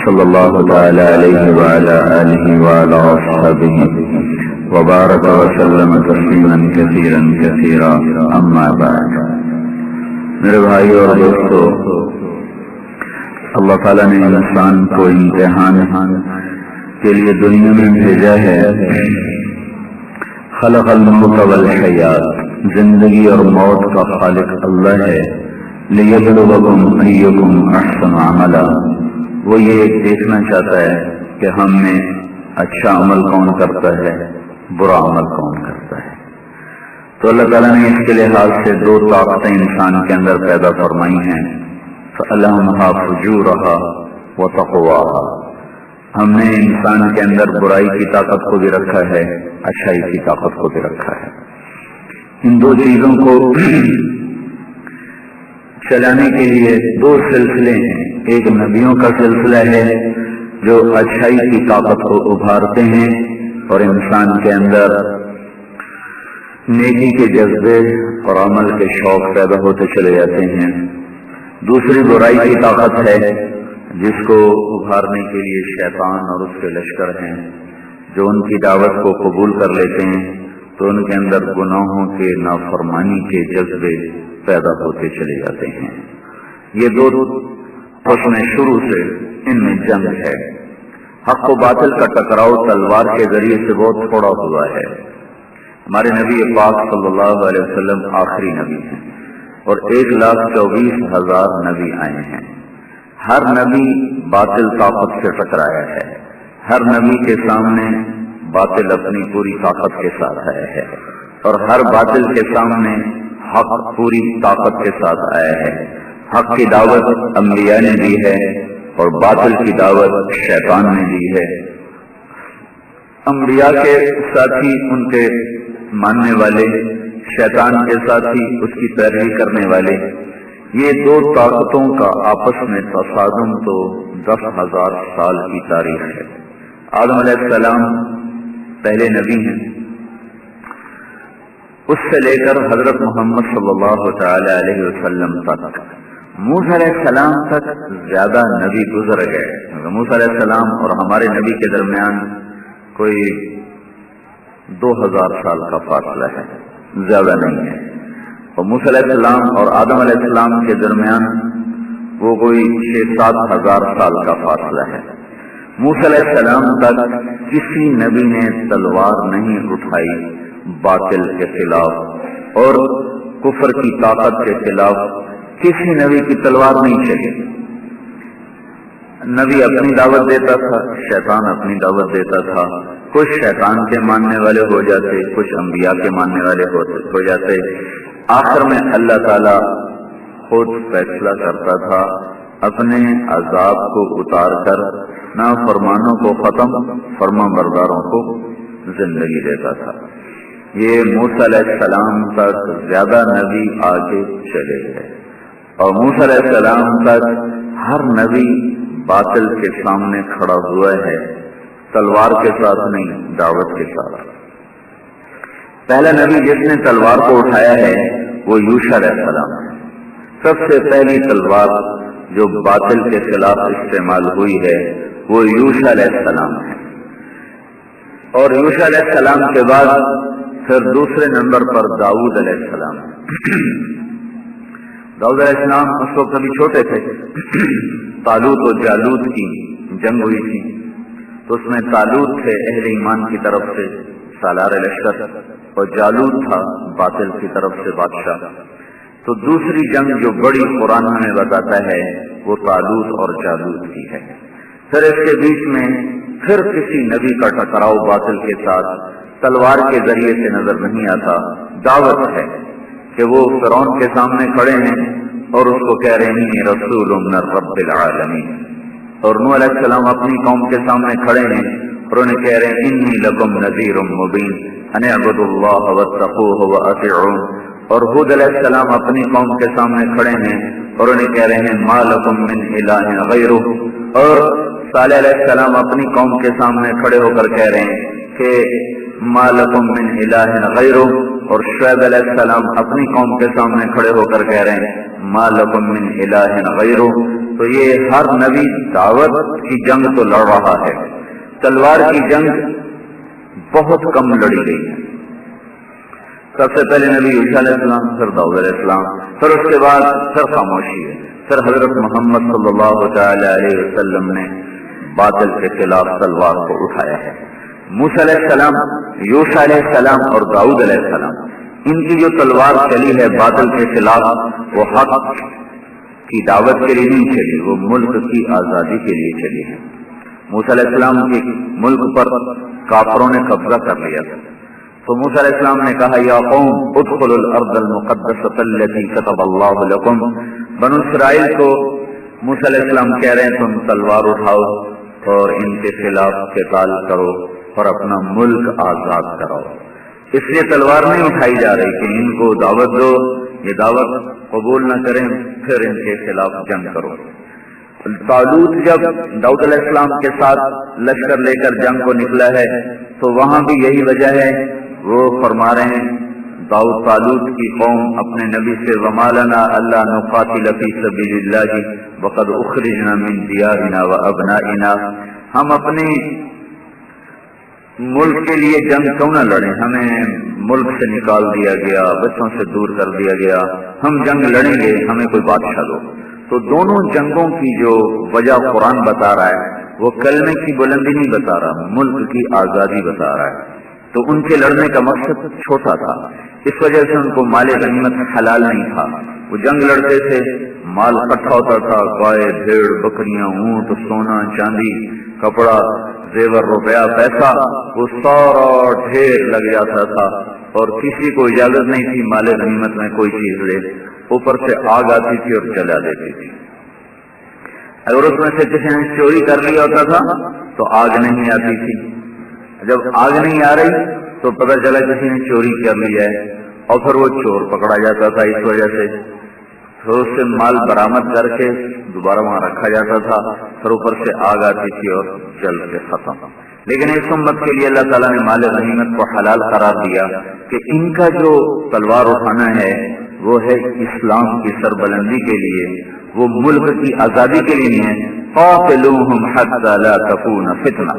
صلی اللہ تعالی علیہ وعلی آلہ وعلی اصحابہ وبارک وسلم تسلیما کثیرا کثیرا اما بعد۔ میرے بھائی اور دوستو، اللہ تعالیٰ نے انسان کو امتحان کے لیے دنیا میں بھیجا ہے۔ خلق الموت والحیات، زندگی اور موت کا خالق اللہ ہے۔ لیبلوکم ایکم احسن عملا، وہ یہ دیکھنا چاہتا ہے کہ ہم میں اچھا عمل کون کرتا ہے، برا عمل کون کرتا ہے۔ تو اللہ تعالیٰ نے اس کے لحاظ سے دو طاقتیں انسان کے اندر پیدا فرمائی ہیں، فَأَلْهَمْهَا فُجُورَهَا وَتَقْوَاهَا۔ ہم نے انسان کے اندر برائی کی طاقت کو بھی رکھا ہے، اچھائی کی طاقت کو بھی رکھا ہے۔ ان دو چیزوں کو چلانے کے لیے دو سلسلے ہیں۔ ایک نبیوں کا سلسلہ ہے جو اچھائی کی طاقت کو ابھارتے ہیں اور انسان کے اندر نیکی کے جذبے اور عمل کے شوق پیدا ہوتے چلے جاتے ہیں۔ دوسری برائی کی طاقت ہے جس کو ابھارنے کے لیے شیطان اور اس کے لشکر ہیں، جو ان کی دعوت کو قبول کر لیتے ہیں تو ان کے اندر گناہوں کے، نافرمانی کے جذبے پیدا ہوتے چلے جاتے ہیں۔ یہ دو قسمیں شروع سے ان میں جنگ ہے۔ حق و باطل کا ٹکراؤ تلوار کے ذریعے سے بہت تھوڑا ہوا ہے۔ ہمارے نبی پاک صلی اللہ علیہ وسلم آخری نبی ہیں اور 1,24,000 نبی آئے ہیں۔ ہر نبی باطل طاقت سے ٹکرایا ہے، ہر نبی کے سامنے باطل اپنی پوری طاقت کے ساتھ آیا ہے اور ہر باطل کے سامنے حق پوری طاقت کے ساتھ آیا ہے۔ حق کی دعوت انبیاء نے دی ہے اور باطل کی دعوت شیطان نے دی ہے۔ انبیاء کے ساتھی ان کے ماننے والے، شیطان کے ساتھی اس کی پیروی کرنے والے، یہ دو طاقتوں کا آپس میں تصادم تو 10,000 سال کی تاریخ ہے۔ آدم علیہ السلام پہلے نبی ہیں، اس سے لے کر حضرت محمد صلی اللہ تعالی علیہ وسلم تک، موسیٰ علیہ السلام تک زیادہ نبی گزر گئے۔ موسیٰ علیہ السلام اور ہمارے نبی کے درمیان کوئی 2,000 سال کا فاصلہ ہے، زیادہ نہیں ہے۔ اور موسیٰ علیہ السلام اور آدم علیہ السلام کے درمیان وہ کوئی 6-7 ہزار سال کا فاصلہ ہے۔ موسیٰ علیہ السلام تک کسی نبی نے تلوار نہیں اٹھائی باطل کے خلاف اور کفر کی طاقت کے خلاف، کسی نبی کی تلوار نہیں چلی۔ نبی اپنی دعوت دیتا تھا، شیطان اپنی دعوت دیتا تھا، کچھ شیطان کے ماننے والے ہو جاتے، کچھ انبیاء کے ماننے والے ہو جاتے۔ آخر میں اللہ تعالی خود فیصلہ کرتا تھا، اپنے عذاب کو اتار کر نافرمانوں کو ختم، فرما برداروں کو زندگی دیتا تھا۔ یہ موسیٰ علیہ السلام تک زیادہ نبی آگے چلے گئے اور موسیٰ علیہ السلام تک ہر نبی باطل کے سامنے کھڑا ہوا ہے، تلوار کے ساتھ نہیں، دعوت کے ساتھ۔ پہلا نبی جس نے تلوار کو اٹھایا ہے وہ یوشع علیہ السلام ہے۔ سب سے پہلی تلوار جو باطل کے خلاف استعمال ہوئی ہے وہ یوشع علیہ السلام ہے، اور یوشع علیہ السلام کے بعد پھر دوسرے نمبر پر داؤد علیہ السلام ہے۔ داؤد علیہ السلام اس وقت ابھی چھوٹے تھے، طالوت و جالوت کی جنگ ہوئی تھی، تو اس میں طالوت تھے اہل ایمان کی طرف سے سالار لشکر اور جالوت تھا باطل کی طرف سے بادشاہ۔ تو دوسری جنگ جو بڑی قرآن میں بتاتا ہے وہ طالوت اور جالوت کی ہے۔ پھر اس کے بیچ میں پھر کسی نبی کا ٹکراؤ باطل کے ساتھ تلوار کے ذریعے سے نظر نہیں آتا۔ دعوت ہے کہ وہ فرعون کے سامنے کھڑے ہیں اور اس کو کہہ رہے ہیں رسول من رب العالمین، اور نوح علیہ السلام اپنی قوم کے سامنے کھڑے ہیں اور انہیں کہہ رہے ہیں انی لکم نذیر مبین ان اعبدوا اللہ واتقوہ واطیعون، اور ہود علیہ السلام اپنی قوم کے سامنے کھڑے ہیں اور انہیں کہہ رہے ہیں ما لکم من الہ غیرہ، اور صالح علیہ السلام اپنی قوم کے سامنے کھڑے ہو کر کہہ رہے ہیں کہ ما لکم من الہ غیرہ، اور شعیب علیہ السلام اپنی قوم کے سامنے کھڑے ہو کر کہہ رہے ہیں ما لکم من الہ غیرہ۔ تو یہ ہر نبی دعوت کی جنگ تو لڑ رہا ہے، تلوار کی جنگ بہت کم لڑی گئی ہے۔ سب سے پہلے نبی عیسیٰ علیہ السلام، پھر داؤد علیہ السلام، پھر اس کے بعد پھر خاموشی ہے، پھر حضرت محمد صلی اللہ تعالی علیہ وسلم نے باطل کے خلاف تلوار کو اٹھایا ہے۔ موسیٰ علیہ السلام، یوشع علیہ السلام اور داؤد علیہ السلام، ان کی جو تلوار چلی ہے باطل کے خلاف، وہ حق کی دعوت کے لیے نہیں چلی، وہ ملک کی آزادی کے لیے چلی ہے۔ موسیٰ علیہ السلام کے ملک پر کافروں نے قبضہ کر لیا تو موسیٰ علیہ السلام نے کہا یا قوم ادخلوا الارض المقدسۃ التي كتب اللہ لکم۔ بنو اسرائیل کو موسیٰ علیہ السلام کہہ رہے ہیں تم تلوار اٹھاؤ اور ان کے خلاف قتال کرو اور اپنا ملک آزاد کراؤ۔ اس لیے تلوار نہیں اٹھائی جا رہی کہ ان کو دعوت دو، یہ دعوت قبول نہ کریں پھر ان کے خلاف جنگ کرو۔ طالوت جب داؤد علیہ السلام کے ساتھ لشکر لے کر جنگ کو نکلا ہے تو وہاں بھی یہی وجہ ہے، وہ فرما رہے ہیں داؤد طالوت کی قوم اپنے نبی سے وما لنا الا نقاتل فی سبیل اللہ وقد اخرجنا من دیارنا وابنائنا، ہم اپنے ملک کے لیے جنگ کیوں نہ لڑیں، ہمیں ملک سے نکال دیا گیا، بچوں سے دور کر دیا گیا، ہم جنگ لڑیں گے، ہمیں کوئی بادشاہ دو۔ تو دونوں جنگوں کی جو وجہ قرآن بتا رہا ہے وہ کلمے کی بلندی نہیں بتا رہا، ملک کی آزادی بتا رہا ہے۔ تو ان کے لڑنے کا مقصد چھوٹا تھا، اس وجہ سے ان کو مال غنیمت حلال نہیں تھا۔ وہ جنگ لڑتے تھے، مال اکٹھا ہوتا تھا، گائے بھیڑ بکریاں اونٹ سونا چاندی کپڑا زیور روپیہ پیسہ، وہ سارا ڈھیر لگ جاتا تھا اور کسی کو اجازت نہیں تھی مال غنیمت میں کوئی چیز لے، اوپر سے آگ آتی تھی اور جلا دیتی تھی۔ اگر اس میں سے کسی نے چوری کر لیا ہوتا تھا تو آگ نہیں آتی تھی، جب آگ نہیں آ رہی تو پتہ چلا کسی نے چوری کر لیا ہے اور پھر وہ چور پکڑا جاتا تھا، اس وجہ سے پھر اس سے مال برآمد کر کے دوبارہ وہاں رکھا جاتا تھا، پھر اوپر سے آگ آتی تھی اور جل کے ختم۔ لیکن اس امت کے لیے اللہ تعالیٰ نے مال غنیمت کو حلال قرار دیا کہ ان کا جو تلوار اٹھانا ہے وہ ہے اسلام کی سربلندی کے لیے، وہ ملک کی آزادی کے لیے نہیں ہے۔ قاتلوہم حتی لا تکون فتنہ،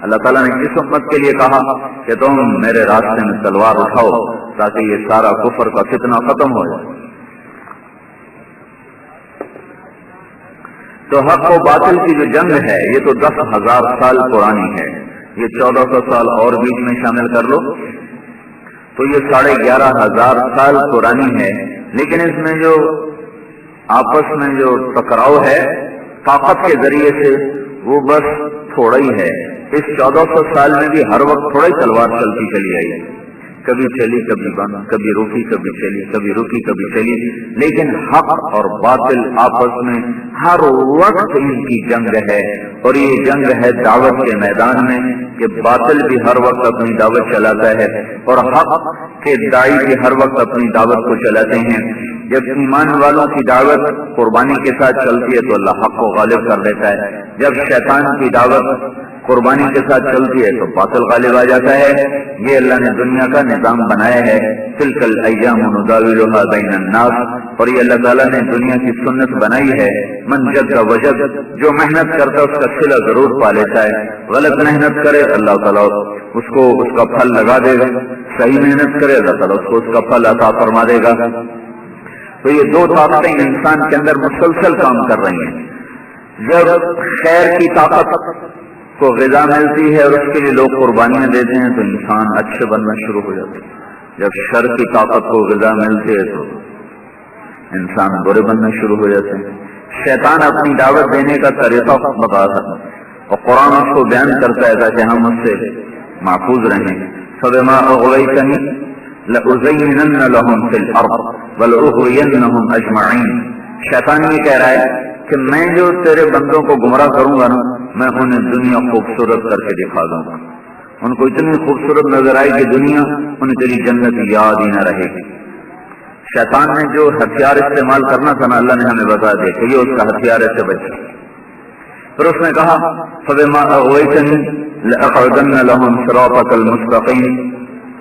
اللہ تعالیٰ نے اس امت کے لیے کہا کہ تم میرے راستے میں تلوار اٹھاؤ تاکہ یہ سارا کفر کا فتنہ ختم ہو جائے۔ تو حق و باطل کی جو جنگ ہے یہ تو 10,000 سال پرانی ہے، یہ 1400 سال اور بیچ میں شامل کر لو تو یہ 11,500 سال پرانی ہے، لیکن اس میں جو آپس میں جو ٹکراؤ ہے طاقت کے ذریعے سے وہ بس تھوڑا ہی ہے۔ اس 1400 سال میں بھی ہر وقت تھوڑا ہی تلوار چلتی چلی آئی، کبھی چلی کبھی بند، کبھی رکی کبھی چلی، کبھی رکی کبھی چلی، لیکن حق اور باطل آپس میں ہر وقت ان کی جنگ ہے، اور یہ جنگ ہے دعوت کے میدان میں کہ باطل بھی ہر وقت اپنی دعوت چلاتا ہے اور حق کے داعی بھی ہر وقت اپنی دعوت کو چلاتے ہیں۔ جب ایمان والوں کی دعوت قربانی کے ساتھ چلتی ہے تو اللہ حق کو غالب کر دیتا ہے، جب شیطان کی دعوت قربانی کے ساتھ چلتی ہے تو باطل غالب آ جاتا ہے۔ یہ اللہ نے دنیا کا نظام بنایا ہے، تلک الایام نداولها بین الناس، اور یہ اللہ تعالیٰ نے دنیا کی سنت بنائی ہے۔ من جد وجد، جو محنت کرتا ہے اس کا صلہ ضرور پا لیتا ہے، غلط محنت کرے اللہ تعالیٰ اس کو اس کا پھل لگا دے گا، صحیح محنت کرے اللہ تعالیٰ اس کو اس کا پھل عطا فرما دے گا۔ تو یہ دو طاقتیں انسان کے اندر مسلسل کام کر رہی ہیں۔ جب خیر کی طاقت کو غذا ملتی ہے اور اس کے لیے لوگ قربانیاں دیتے ہیں تو انسان اچھے بننا شروع ہو جاتے ہیں، جب شر کی طاقت کو غذا ملتی ہے تو انسان برے بننا شروع ہو جاتے ہیں۔ شیطان اپنی دعوت دینے کا طریقہ بتاتا ہے اور قرآن اس کو بیان کرتا ہے تاکہ ہم اس سے محفوظ رہیں۔ فبما اغویتنی لأزینن لهم فی الارض ولأغوینہم اجمعین، شیطان یہ کہہ رہا ہے کہ میں جو تیرے بندوں کو گمراہ کروں گا نا، میں انہیں دنیا خوبصورت کر کے دکھا دوں گا، ان کو اتنی خوبصورت نظر آئے کہ دنیا انہیں تیری جنت یاد ہی نہ رہے گی۔ شیطان نے جو ہتھیار استعمال کرنا تھا نا اللہ نے ہمیں بتا دیا کہ یہ اس کا ہتھیار ہے سے بچے۔ پھر اس نے کہا فبما اغویتنی لأقعدن لهم صراطك المستقیم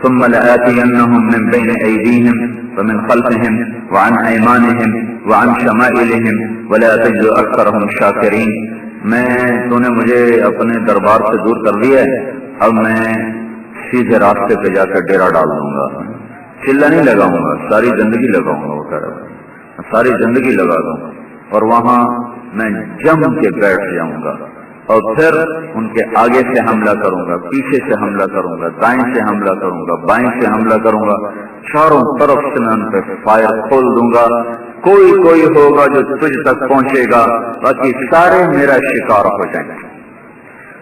ثم لآتینہم من بین ایدیہم ومن خلفہم وعن ایمانہم وعن شمائلہم ولا تجد اکثرهم شاکرین، تو نے مجھے اپنے دربار سے دور کر دیا ہے، اب میں سیدھے راستے پہ جا کر ڈیرا ڈال دوں گا، چلا نہیں لگاؤں گا، ساری زندگی لگاؤں گا، وہ کہہ رہا ساری زندگی لگا دوں گا، اور وہاں میں جم کے بیٹھ جاؤں گا، اور پھر ان کے آگے سے حملہ کروں گا، پیچھے سے حملہ کروں گا، دائیں سے حملہ کروں گا، بائیں سے حملہ کروں گا، چاروں طرف سے میں ان پہ فائر کھول دوں گا، کوئی ہوگا جو تجھ تک پہنچے گا، باقی سارے میرا شکار ہو جائیں گے۔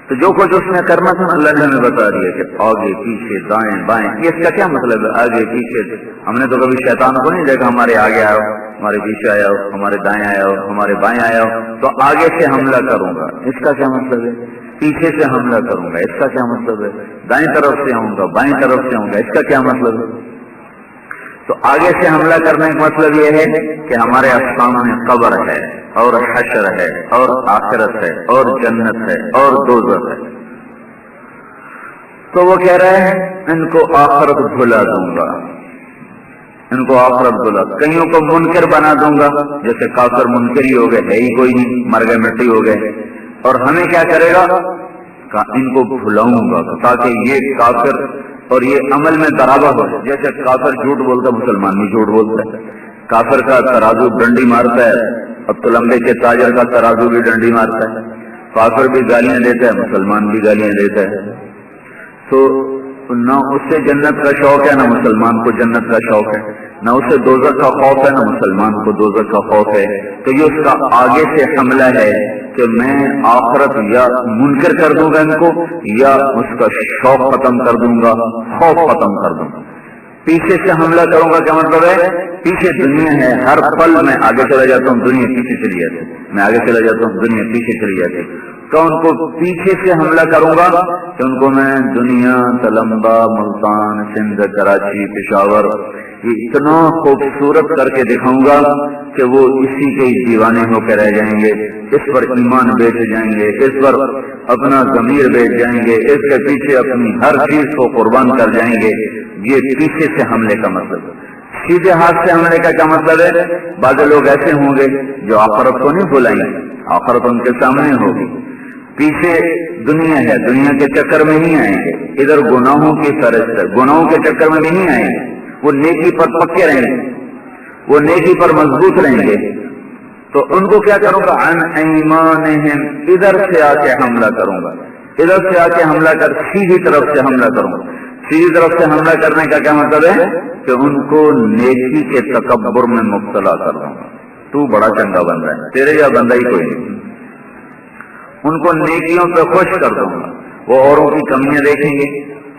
تو جو کچھ اس نے کرنا تھا اللہ نے ہمیں بتا دیا کہ آگے پیچھے دائیں بائیں، یہ اس کا کیا مطلب ہے؟ آگے پیچھے ہم نے تو کبھی شیطان کو نہیں دیکھا ہمارے آگے آیا ہو، ہمارے پیچھے آیا ہو، ہمارے دائیں آیا ہو، ہمارے بائیں آیا ہو، تو آگے سے حملہ کروں گا، اس کا کیا مطلب ہے؟ پیچھے سے حملہ کروں گا، اس کا کیا مطلب ہے؟ دائیں طرف سے آؤں گا، بائیں طرف سے آؤں گا، اس کا کیا مطلب ہے؟ تو آگے سے حملہ کرنے کا مطلب یہ ہے کہ ہمارے سامنے قبر ہے اور حشر ہے اور آخرت ہے اور جنت ہے اور دوزخ ہے، تو وہ کہہ رہے ہیں ان کو آخرت بھلا دوں گا، ان کو آخرت بھلا، کئیوں کو منکر بنا دوں گا، جیسے کافر منکر ہی ہو گئے، ہے ہی کوئی نہیں، مر گئے مٹی ہو گئے، اور ہمیں کیا کرے گا؟ ان کو بھلاؤں گا تاکہ یہ کافر اور یہ عمل میں برابر ہو، جیسے کافر جھوٹ بولتا مسلمان بھی جھوٹ بولتا ہے، کافر کا ترازو ڈنڈی مارتا ہے، اب تو لمبے کے تاجر کا ترازو بھی ڈنڈی مارتا ہے، کافر بھی گالیاں دیتا ہے، مسلمان بھی گالیاں دیتا ہے، تو نہ اس سے جنت کا شوق ہے، نہ مسلمان کو جنت کا شوق ہے، نہ اسے دوزخ کا خوف ہے، نہ مسلمان کو دوزخ کا خوف ہے، تو یہ اس کا آگے سے حملہ ہے کہ میں آخرت یا منکر کر دوں گا ان کو، یا اس کا شوق ختم کر دوں گا، خوف ختم کر دوں گا۔ پیچھے سے حملہ کروں گا کیا مطلب ہے؟ پیچھے دنیا ہے، ہر پل میں آگے چلا جاتا ہوں، دنیا پیچھے چلی جاتی، میں آگے چلا جاتا ہوں، دنیا پیچھے چلی جاتی، تو ان کو پیچھے سے حملہ کروں گا کہ ان کو میں دنیا، تلمبا، ملتان، سندھ، کراچی، پشاور یہ اتنا خوبصورت کر کے دکھاؤں گا کہ وہ اسی کے دیوانے ہو کے رہ جائیں گے، اس پر ایمان بیچ جائیں گے، اس پر اپنا ضمیر بیچ جائیں گے، اس کے پیچھے اپنی ہر چیز کو قربان کر جائیں گے۔ یہ پیچھے سے حملے کا مطلب ہے۔ سیدھے ہاتھ سے حملے کا کیا مطلب ہے؟ بعض لوگ ایسے ہوں گے جو آخرت کو نہیں بھلائیں گے، آخرت ان کے سامنے ہوگی، پیچھے دنیا ہے، دنیا کے چکر میں نہیں آئیں گے، ادھر گناہوں کی فہرست ہے، گناہوں کے چکر میں بھی نہیں آئیں گے، وہ نیکی پر پکے رہیں گے، وہ نیکی پر مضبوط رہیں گے۔ تو ان کو کیا کروں گا؟ عن ایمانہم، ادھر سے آ کے حملہ کروں گا، ادھر سے آ کے حملہ کر، سیدھی طرف سے حملہ کروں گا۔ سیدھی طرف سے حملہ کرنے کا کیا مطلب ہے؟ کہ ان کو نیکی کے تکبر میں مبتلا کر دوں گا۔ تو بڑا چنگا بندہ ہے، تیرے یا بندہ ہی کوئی نہیں، ان کو نیکیوں پہ خوش کر دوں گا۔ وہ اوروں کی کمیاں دیکھیں گے،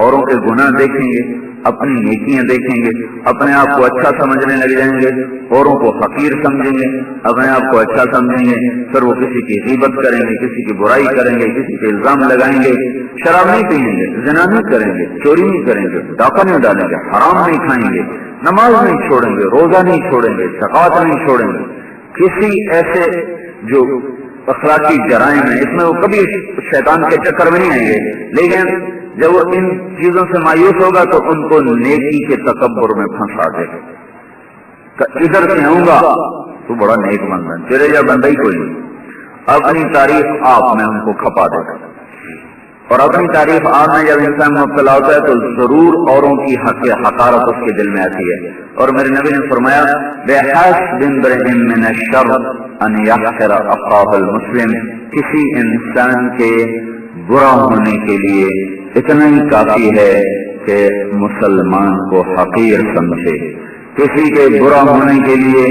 اوروں کے گناہ دیکھیں گے، اپنی نیکیاں دیکھیں گے، اپنے آپ کو اچھا سمجھنے لگ جائیں گے، اوروں کو حقیر سمجھیں گے، اپنے آپ کو اچھا سمجھیں گے، پھر وہ کسی کی غیبت کریں گے، کسی کی برائی کریں گے، کسی کے الزام لگائیں گے، شراب نہیں پئیں گے، زنا نہیں کریں گے، چوری نہیں کریں گے، ڈاکہ نہیں ڈالیں گے، حرام نہیں کھائیں گے، نماز نہیں چھوڑیں گے، روزہ نہیں چھوڑیں گے، زکوٰۃ نہیں چھوڑیں گے، کسی ایسے جو اخلاقی جرائم ہیں اس میں وہ کبھی شیطان کے چکر میں نہیں آئیں گے۔ لیکن جب وہ ان چیزوں سے مایوس ہوگا تو ان کو نیکی کے تکبر میں پھنسا دے گا۔ ادھر سے آؤں گا تو بڑا نیک بندہ، تیرے یا بندہ ہی کوئی نہیں، اپنی تعریف آپ میں ان کو کھپا دے گا۔ اور اپنی تعریف آپ میں جب انسان مبتلا ہوتا ہے تو ضرور اوروں کی حقارت اس کے دل میں آتی ہے۔ اور میرے نبی نے فرمایا بِحَسْبِ امْرِئٍ مِّنَ الشَّرِّ أَن يَحْقِرَ أَخَاهُ الْمُسْلِمَ، کسی انسان کے برا ہونے کے لیے اتنا ہی کافی ہے کہ مسلمان کو حقیر سمجھے، کسی کے برا ہونے کے لیے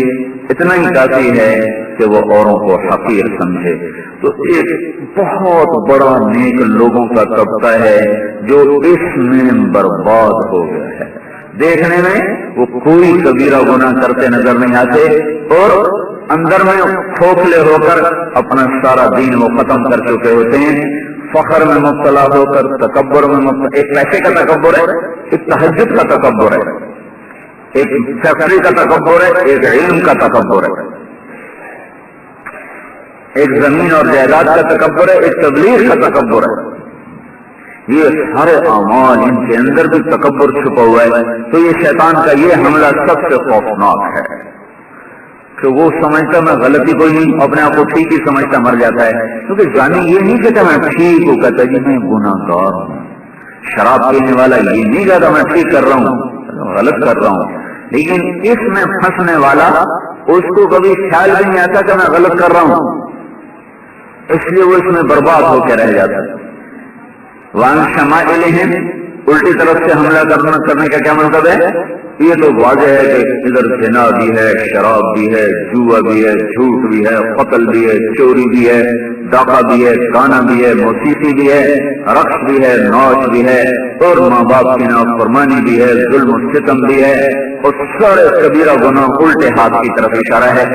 اتنا ہی کافی ہے کہ وہ اوروں کو حقیر سمجھے۔ تو ایک بہت بڑا نیک لوگوں کا طبقہ ہے جو اس میں برباد ہو گیا ہے۔ دیکھنے میں وہ کوئی کبیرہ گناہ کرتے نظر نہیں آتے اور اندر میں کھوکھلے ہو کر اپنا سارا دین وہ ختم کر چکے ہوتے ہیں، فخر میں مبتلا ہو کر، تکبر میں مبتلا، ایک پیسے کا تکبر ہے، ایک تہجد کا تکبر ہے، ایک فیکٹری کا تکبر ہے، ایک علم کا تکبر ہے، ایک زمین اور جائیداد کا تکبر ہے، ایک تبلیغ کا تکبر ہے۔ یہ سارے اعمال، ان کے اندر بھی تکبر چھپا ہوا ہے۔ تو یہ شیطان کا یہ حملہ سب سے خوفناک ہے کہ وہ سمجھتا میں غلطی کوئی نہیں، اپنے آپ کو ٹھیک ہی سمجھتا مر جاتا ہے. کیونکہ زانی یہ نہیں کہتا میں ٹھیک ہوں، کہتا جی میں گناہ گار ہوں. شراب پینے والا یہ نہیں کہتا میں ٹھیک کر رہا ہوں، غلط کر رہا ہوں. لیکن اس میں پھنسنے والا اس کو کبھی خیال بھی نہیں آتا کہ میں غلط کر رہا ہوں، اس لیے وہ اس میں برباد ہو کے رہ جاتا ہے. وان شمائلہم، الٹی طرف سے حملہ کرنے کا کیا مطلب ہے؟ یہ تو واضح ہے کہ ادھر زنا بھی ہے، شراب بھی ہے، جوا بھی ہے، جھوٹ بھی ہے، قتل بھی ہے، چوری بھی ہے، ڈاکہ بھی ہے، گانا بھی ہے، موسیقی بھی ہے، رقص بھی ہے، ناچ بھی ہے، اور ماں باپ کی نافرمانی بھی ہے، ظلم و ستم بھی ہے، اور سارے کبیرہ گناہ الٹے ہاتھ کی طرف اشارہ ہے.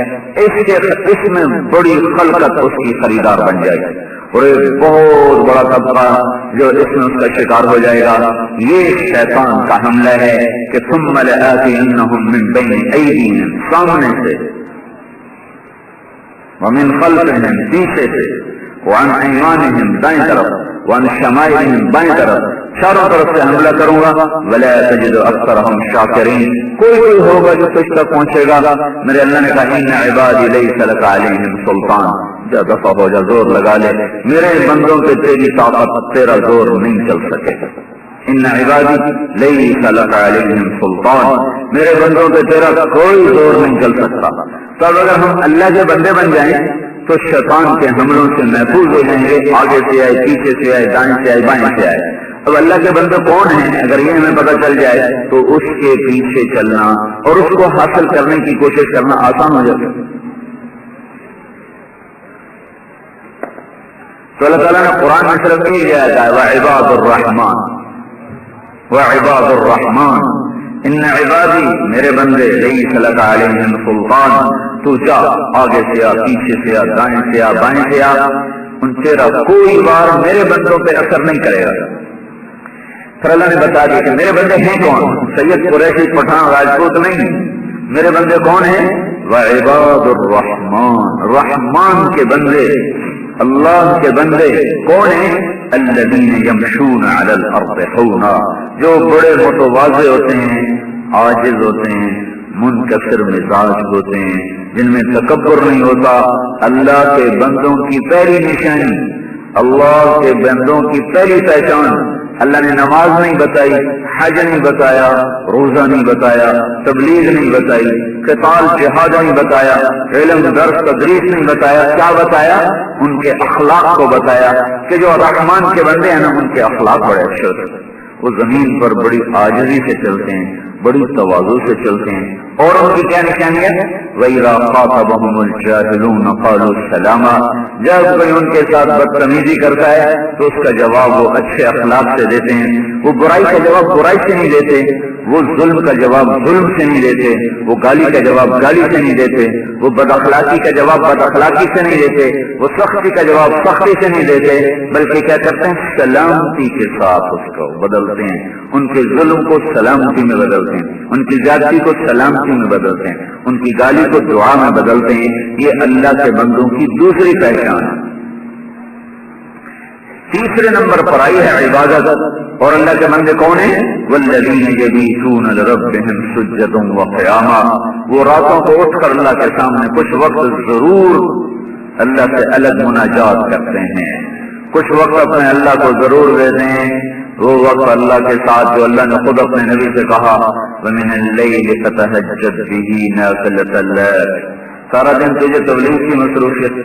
اس میں بڑی خلقت اس کی خریدار بن جائے گی، اور ایک بہت بڑا طبقہ جو اس میں اس کا شکار ہو جائے گا. یہ شیطان کا حملہ ہے کہ ثم لآتینہم من بین ایدیہم، سامنے سے، ومن خلفہم، پیچھے سے، وعن ایمانہم، دائیں طرف، وعن شمائلہم، بائیں طرف، چاروں طرف سے حملہ کروں گا. ولا تجد اکثرہم شاکرین، کوئی ہوگا جو تجھ تک پہنچے گا. میرے اللہ نے کہا ان عبادی لیس لک علیہم سلطان، جا دفع ہو جا، زور لگا لے، میرے بندوں پہ تیری طاقت، تیرا زور نہیں چل سکے. ان عبادی لیس لک علیہم سلطان، میرے بندوں پہ تیرا کوئی زور نہیں چل سکتا. تو اگر ہم اللہ کے بندے بن جائیں تو شیطان کے حملوں سے محفوظ ہو جائیں گے، آگے سے آئے، پیچھے سے آئے، دائیں سے آئے، بائیں سے آئے. اب اللہ کے بندے کون ہیں اگر یہ ہمیں پتہ چل جائے تو اس کے پیچھے چلنا اور اس کو حاصل کرنے کی کوشش کرنا آسان ہو جاتا ہے. تو اللہ تعالیٰ نے قرآن میں صرف یہ کہا ہے وعباد الرحمن، وعباد الرحمن، ان عبادی، میرے بندے، لیس لک علیہم سلطان، تو جا، آگے سے آ، پیچھے سے آ، دائیں سے آ، بائیں سے آ، ان تیرا کوئی بار میرے بندوں پہ اثر نہیں کرے گا. پھر اللہ نے بتا دیا کہ میرے بندے ہیں کون؟ سید قریشی پٹھان راجپوت نہیں، میرے بندے کون ہیں؟ وعباد الرحمن، رحمان کے بندے، اللہ کے بندے کون ہیں؟ الذین یمشون علی الارض حونا، جو بڑے متواضع ہوتے ہیں، عاجز ہوتے ہیں، منکسر مزاج ہوتے ہیں، جن میں تکبر نہیں ہوتا. اللہ کے بندوں کی پہلی نشانی، اللہ کے بندوں کی پہلی پہچان، اللہ نے نماز نہیں بتائی، حج نہیں بتایا، روزہ نہیں بتایا، تبلیغ نہیں بتائی، قتال جہاد نہیں بتایا، علم درس تدریس نہیں بتایا. کیا بتایا؟ ان کے اخلاق کو بتایا کہ جو رحمان کے بندے ہیں نا ان کے اخلاق بڑے اچھے ہوتے ہیں. وہ زمین پر بڑی عاجزی سے چلتے ہیں، بڑی تواضع سے چلتے ہیں. اور ان کی کیا نشانی ہے؟ وَإِذَا خَاطَبَهُمُ الْجَاهِلُونَ قَالُوا سَلَامًا، جب کوئی ان کے ساتھ بدتمیزی کرتا ہے تو اس کا جواب وہ اچھے اخلاق سے دیتے ہیں. وہ برائی کا جواب برائی سے نہیں دیتے، وہ ظلم کا جواب ظلم سے نہیں دیتے، وہ گالی کا جواب گالی سے نہیں دیتے، وہ بد اخلاقی کا جواب بد اخلاقی سے نہیں دیتے، وہ سختی کا جواب سختی سے نہیں دیتے، بلکہ کیا کرتے ہیں؟ سلامتی کے ساتھ اس کو بدلتے ہیں. ان کے ظلم کو سلامتی میں بدلتے ہیں، ان کی زیادتی کو سلامتی میں بدلتے ہیں، ان کی گالی کو دعا میں بدلتے ہیں. یہ اللہ کے بندوں کی دوسری پہچان ہے. تیسرے نمبر پر آئی ہے عبادت. اور اللہ کے بندے کون ہیں؟ والذین یبیتون لربہم سجدا وقیاما، وہ راتوں کو اٹھ کر اللہ کے سامنے کچھ وقت ضرور اللہ سے الگ مناجات کرتے ہیں، کچھ وقت اپنے اللہ کو ضرور دیتے ہیں. وہ وقت اللہ کے ساتھ جو اللہ نے خود اپنے نبی سے کہا وَمِنَ اللَّيْلِ فَتَهَجَّدْ بِهِ نَافِلَةً لَكَ، سارا دن تجھے تبلیغ کی مصروفیت،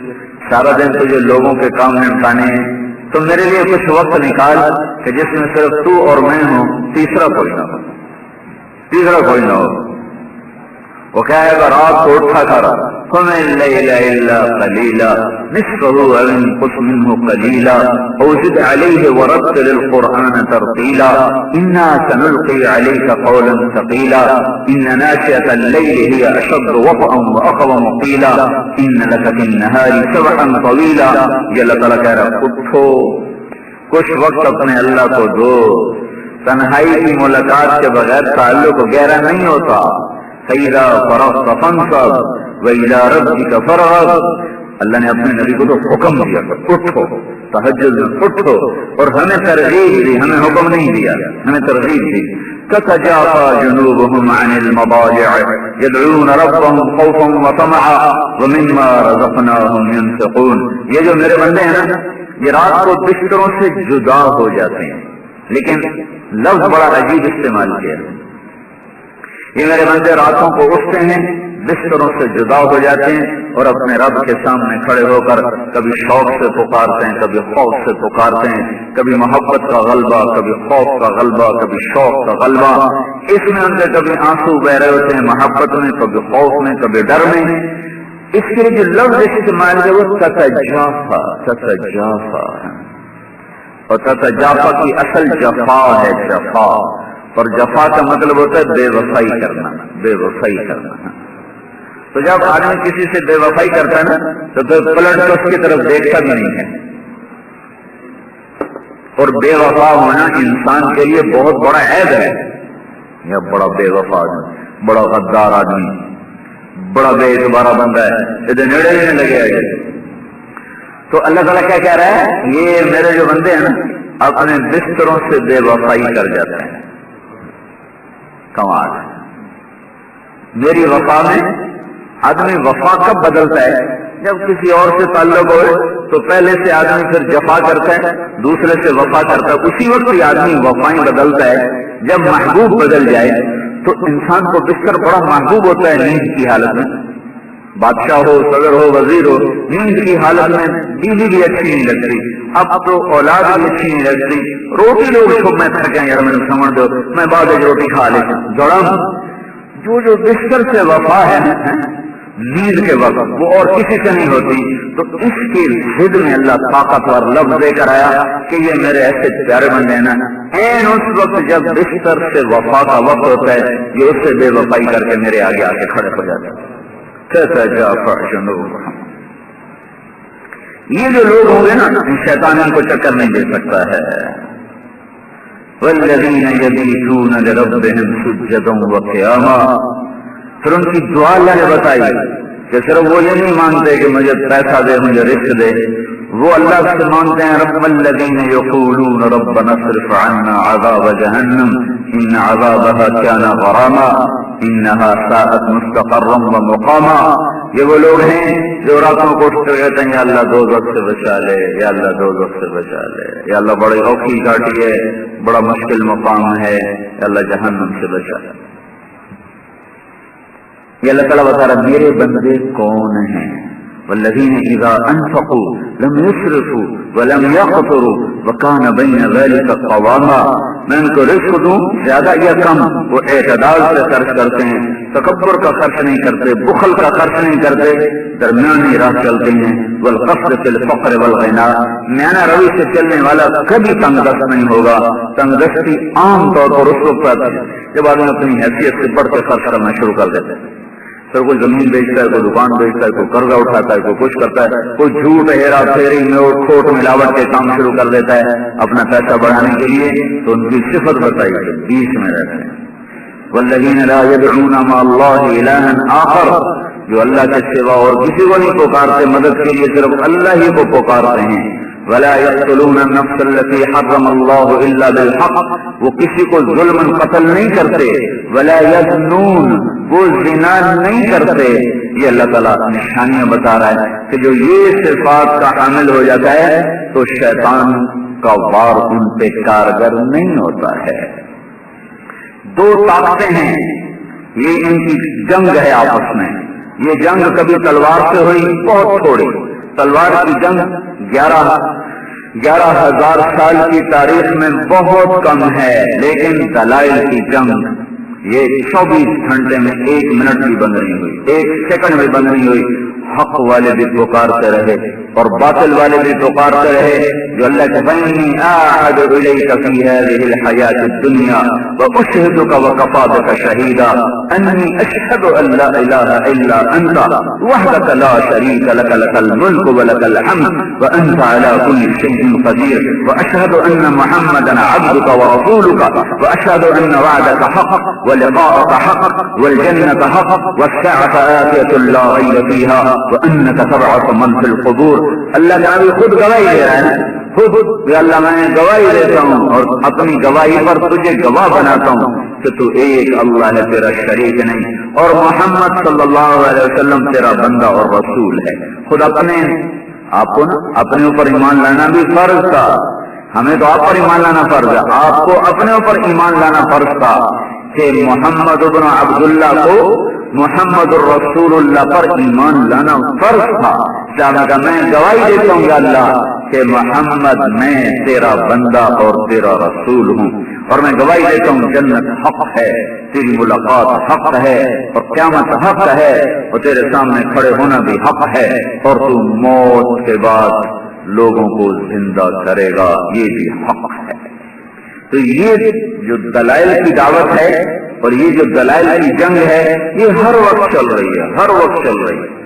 سارا دن تجھے لوگوں کے کام نمٹانے ہیں، تو میرے لیے کچھ وقت نکال کہ جس میں صرف تو اور میں ہوں، تیسرا کوئی نہ ہو، تیسرا کوئی نہ ہو. وہ کیا ہے؟ رات کو اٹھا کر قُمِ اللَّيْلَ إِلَّا قَلِيلًا نِصْفَهُ أَوِ انقُصْ مِنْهُ قَلِيلًا أَوْ زِدْ عَلَيْهِ وَرَتِّلِ الْقُرْآنَ تَرْتِيلًا إِنَّا سَنُلْقِي عَلَيْكَ قَوْلًا ثَقِيلًا إِنَّ نَاشِئَةَ اللَّيْلِ هِيَ أَشَدُّ وَطْئًا وَأَقْوَمُ قِيلًا إِنَّ لَكَ فِي النَّهَارِ سَبْحًا طَوِيلًا. یہ اللہ تعالیٰ کہہ رہا ہے اٹھو، کچھ وقت اپنے اللہ کو دو. تنہائی کی ملاقات کے بغیر تعلق گہرا نہیں ہوتا. فَإِذَا فَرَغْتَ فَانصَبْ وَإِلَىٰ رَبِّكَ فَارْغَب. اللہ نے اپنے نبی کو تو حکم دیا اٹھو، تہجد میں اٹھو، اور ہمیں ترغیب دی، ہمیں حکم نہیں دیا، ہمیں ترغیب دی. تتجافى جنوبهم عن المضاجع يدعون ربهم خوفا وطمعا ومما رزقناهم ينفقون. یہ جو میرے بندے ہیں نا، یہ رات کو بستروں سے جدا ہو جاتے ہیں، لیکن لفظ بڑا عجیب استعمال کیا ہے. یہ میرے بندے راتوں کو اٹھتے ہیں، بستروں سے جدا ہو جاتے ہیں اور اپنے رب کے سامنے کھڑے ہو کر کبھی شوق سے پکارتے ہیں، کبھی خوف سے پکارتے ہیں، کبھی محبت کا غلبہ، کبھی خوف کا غلبہ، کبھی شوق کا غلبہ. اس میں ان کے کبھی آنسو بہ رہے ہوتے ہیں محبت میں، کبھی خوف میں، کبھی ڈر میں. اس کے لیے جو لفظ استعمال ہے وہ تتجافا ہے، اور تتجافا کی اصل جفا ہے، جفا. اور جفا کا مطلب ہوتا ہے بے وفائی کرنا، بے وفائی کرنا. تو جب آدمی کسی سے بے وفائی کرتا ہے نا تو پلٹ کر اس کی طرف دیکھتا بھی نہیں ہے. اور بے وفا ہونا انسان کے لیے بہت بڑا عیب ہے. یہ بڑا بے وفا آدمی، بڑا غدار آدمی، بڑا بے اعتبارہ بندہ ہے، ادھر نیڑے نہیں لگے آئے. تو اللہ تعالیٰ کیا کہہ رہا ہے؟ یہ میرے جو بندے ہیں نا اپنے بستروں سے بے وفائی کر جاتے ہیں. کمال. میری وفا میں آدمی وفا کب بدلتا ہے؟ جب کسی اور سے تعلق ہو تو پہلے سے آدمی پھر جفا کرتا ہے، دوسرے سے وفا کرتا ہے. اسی وقت ہی آدمی وفائیں بدلتا ہے. جب محبوب بدل جائے تو انسان کو بستر بڑا محبوب ہوتا ہے. نیند کی حالت میں بادشاہ ہو، صدر ہو، وزیر ہو، نیند کی حالت میں بیوی بھی اچھی نہیں لگتی، اب تو اولاد بھی اچھی نہیں لگتی. روٹی لوگ چھپ میں تھک گئے، یار میں سمجھ دو میں بعد روٹی کھا لیتا ہوں. جوڑا جو بستر سے وفا ہے نیند کے وقت وہ اور کسی سے نہیں ہوتی. تو اس کی ضد میں اللہ طاقتور لفظ دے کر آیا کہ یہ میرے ایسے پیارے بندے ہیں نا، این اس وقت جب بستر سے وفا کا وقت ہوتا ہے یہ اس سے بے وفائی کر کے میرے آگے آ کے کھڑے ہو جاتے ہیں. یہ جو لوگ ہوں گے نا شیطان ان کو چکر نہیں دے سکتا ہے. والذین یبیتون لربہم سجدا وقیاما. پھر ان کی دعا اللہ نے بتائی کہ صرف وہ یہ نہیں مانگتے کہ مجھے پیسہ دے، مجھے رزق دے، وہ اللہ سے مانگتے ہیں رب الذین یقولون ربنا اصرف عنا عذاب جہنم ان عذابها كان غراما انها ساءت مستقرا ومقاما. یہ وہ لوگ ہیں جو راتوں کو اٹھتے کہتے ہیں یا اللہ دوزخ سے بچا لے، یا اللہ دوزخ سے بچا لے، یا اللہ بڑی اوکھی گھاٹی ہے، بڑا مشکل مقام ہے، یا اللہ جہنم سے بچا لے. یہ اللہ تعالیٰ بتا رہا میرے بندے کون ہیں؟ والذین اذا انفقوا لم يسرفوا ولم يقتروا وكان بين ذلك قواما. میں ان کو رزق دوں زیادہ یا کم وہ اعتدال سے خرچ کرتے ہیں، تکبر کا خرچ نہیں کرتے، بخل کا خرچ نہیں کرتے، درمیانی راہ چلتے ہیں. والقصد في الفقر والغنا. میانہ روی سے چلنے والا کبھی تنگ دست نہیں ہوگا. تنگ دستی عام طور پر اس وقت آتی ہے جب آدمی اپنی حیثیت سے بڑھ کے خرچ کرنا شروع کر دیتے ہیں. پھر کوئی زمین بیچتا ہے، کوئی دکان بیچتا ہے، کوئی قرضہ اٹھاتا ہے، کوئی کچھ کرتا ہے، کوئی جھوٹ ہیرا پھیری میں اور کھوٹ ملاوٹ کے کام شروع کر دیتا ہے اپنا پیسہ بڑھانے کے لیے. تو ان کی صفت بتائی گئی بیچ میں رہتے ہیں. والذین لا يدعون مع اللہ الہا آخر. جو اللہ کے سوا اور کسی کو نہیں پکارتے مدد کے لیے، صرف اللہ ہی کو پکارتے ہیں. ولا يقتلون النفس التي حرم الله الا بالحق. وہ کسی کو ظلم قتل نہیں کرتے. ولا يزنون. وہ زنا نہیں کرتے. یہ اللہ تعالیٰ نشانیاں بتا رہا ہے کہ جو یہ صفات کا حامل ہو جاتا ہے تو شیطان کا وار ان پہ کارگر نہیں ہوتا ہے. دو طاقتیں ہیں، یہ ان کی جنگ ہے آپس میں. یہ جنگ کبھی تلوار سے ہوئی، بہت تھوڑی. تلوار کی جنگ 11,000 سال کی تاریخ میں بہت کم ہے، لیکن دلائل کی جنگ یہ 24 گھنٹے میں 1 منٹ بھی بند نہیں ہوئی، 1 سیکنڈ بھی بند نہیں ہوئی. حق والے بھی پکارتے رہے اور باطل والے بھی پکارتے رہے. جو اللہ کے بنی اعهد الیک فی هذه الحیات الدنیا واشهدک وکفى بک شہیدا انی اشهد ان لا الہ الا انت وحدک لا شریک لک لک الملک ولک الحمد وانت على كل شیء قدیر واشهد ان محمدا عبدک ورسولک واشهد ان وعدک حق ولقاءك حق والجنة حق والساعة آتية لا ريب فيها وأنك تبعث من في القبور اللہ کا نبی خود گواہی دے رہا ہے، خود کہ اللہ میں گواہی دیتا ہوں اور اپنی گواہی پر تجھے گواہ بناتا ہوں کہ تو ایک اللہ ہے، تیرا شریک نہیں، اور محمد صلی اللہ علیہ وسلم تیرا بندہ اور رسول ہے۔ خود آپ کو نا اپنے اوپر ایمان لانا بھی فرض تھا، ہمیں تو آپ پر ایمان لانا فرض ہے، آپ کو اپنے اوپر ایمان لانا فرض تھا کہ محمد ابن عبداللہ کو محمد الرسول اللہ پر ایمان لانا فرض تھا۔ کہ میں گواہی دیتا ہوں یا اللہ کہ محمد میں تیرا بندہ اور تیرا رسول ہوں، اور میں گواہی دیتا ہوں جنت حق ہے، تیری ملاقات حق ہے، اور قیامت حق ہے، اور تیرے سامنے کھڑے ہونا بھی حق ہے، اور تو موت کے بعد لوگوں کو زندہ کرے گا، یہ بھی حق ہے۔ تو یہ جو دلائل کی دعوت ہے اور یہ جو دلائل کی جنگ ہے، یہ ہر وقت چل رہی ہے، ہر وقت چل رہی ہے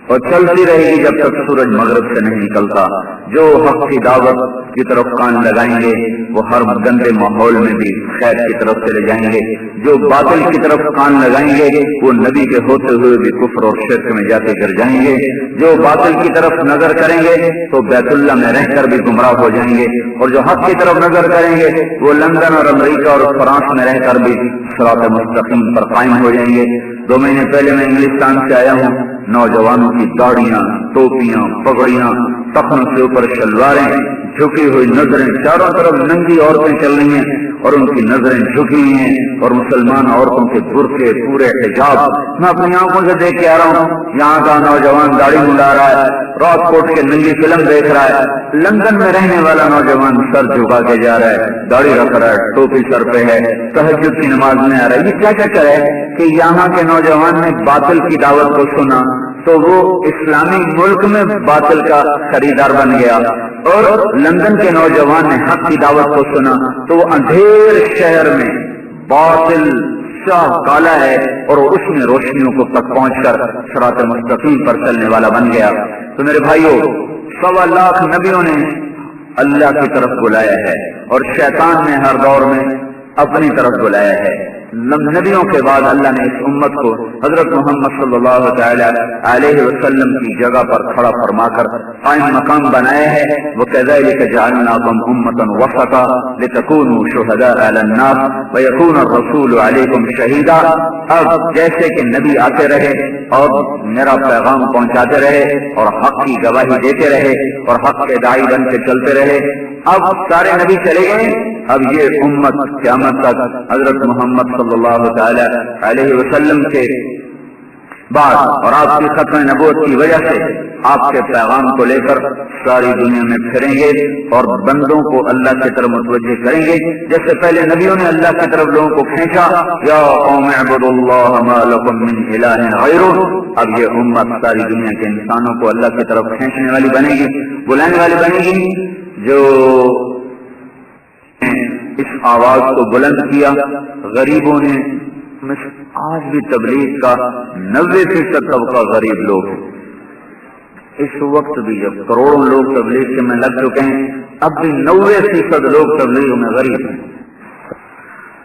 اور چلتی رہے گی جب تک سورج مغرب سے نہیں نکلتا۔ جو حق کی دعوت کی طرف کان لگائیں گے وہ ہر گندے ماحول میں بھی خیر کی طرف چلے جائیں گے، جو باطل کی طرف کان لگائیں گے وہ نبی کے ہوتے ہوئے بھی کفر اور شرک میں جاتے گر جائیں گے، جو باطل کی طرف نظر کریں گے تو بیت اللہ میں رہ کر بھی گمراہ ہو جائیں گے، اور جو حق کی طرف نظر کریں گے وہ لندن اور امریکہ اور فرانس میں رہ کر بھی صراط مستقیم پر قائم ہو جائیں گے۔ 2 مہینے پہلے میں انگلستان سے آیا ہوں، نوجوانوں کی داڑیاں، ٹوپیاں، پگڑیاں، ٹخنوں سے اوپر شلواریں، جھکی ہوئی نظریں، چاروں طرف ننگی عورتیں چل رہی ہیں اور ان کی نظریں جھکی ہوئی ہیں، اور مسلمان عورتوں کے برقعے، پورے حجاب، میں اپنی آنکھوں سے دیکھ کے آ رہا ہوں۔ یہاں کا نوجوان داڑھی مڈا رہا ہے، رات کوٹ کے ننگی فلم دیکھ رہا ہے، لندن میں رہنے والا نوجوان سر جھکا کے جا رہا ہے، داڑھی رکھ رہا ہے، ٹوپی سر پہ ہے، تہجد کی نماز میں آ رہا ہے۔ یہ کیا چکر ہے کہ یہاں کے نوجوان نے باطل کی دعوت کو سنا تو وہ اسلامی ملک میں باطل کا خریدار بن گیا، اور لندن کے نوجوان نے حق کی دعوت کو سنا تو وہ اندھیر شہر میں باطل شاہ کالا ہے اور اس میں روشنیوں کو تک پہنچ کر صراط مستقیم پر چلنے والا بن گیا۔ تو میرے بھائیوں، 1.25 لاکھ نبیوں نے اللہ کی طرف بلایا ہے اور شیطان نے ہر دور میں اپنی طرف بلایا ہے۔ نبیوں کے بعد اللہ نے اس امت کو حضرت محمد صلی اللہ تعالی علیہ وسلم کی جگہ پر کھڑا فرما کر قائم مقام بنایا ہے۔ وَكَذَلِكَ جَعَلْنَاكُمْ أُمَّةً وَسَطًا لِتَكُونُوا شُهَدَاءَ عَلَى النَّاسِ وَيَكُونَ الرَّسُولُ عَلَيْكُمْ شَهِيدًا۔ اب جیسے کہ نبی آتے رہے اور میرا پیغام پہنچاتے رہے اور حق کی گواہی دیتے رہے اور حق کے داعی بن کے چلتے رہے، اب سارے نبی چلے گئے، اب یہ امت قیامت تک حضرت محمد صلی اللہ تعالی علیہ وسلم کے بعد اور آپ کی ختم نبوت کی وجہ سے آپ کے پیغام کو لے کر ساری دنیا میں پھریں گے اور بندوں کو اللہ کی طرف متوجہ کریں گے، جیسے پہلے نبیوں نے اللہ کی طرف لوگوں کو کھینچا، یا قوم اعبدوا اللہ ما لکم من الہ غیرہ۔ اب یہ امت ساری دنیا کے انسانوں کو اللہ کی طرف کھینچنے والی بنے گی، بلانے والی بنے گی۔ جو اس آواز کو بلند کیا غریبوں نے، آج بھی تبلیغ کا 90% طبقہ غریب لوگ ہیں۔ اس وقت بھی جب کروڑوں لوگ تبلیغ کے میں لگ چکے ہیں، اب بھی 90% لوگ تبلیغ میں غریب ہیں۔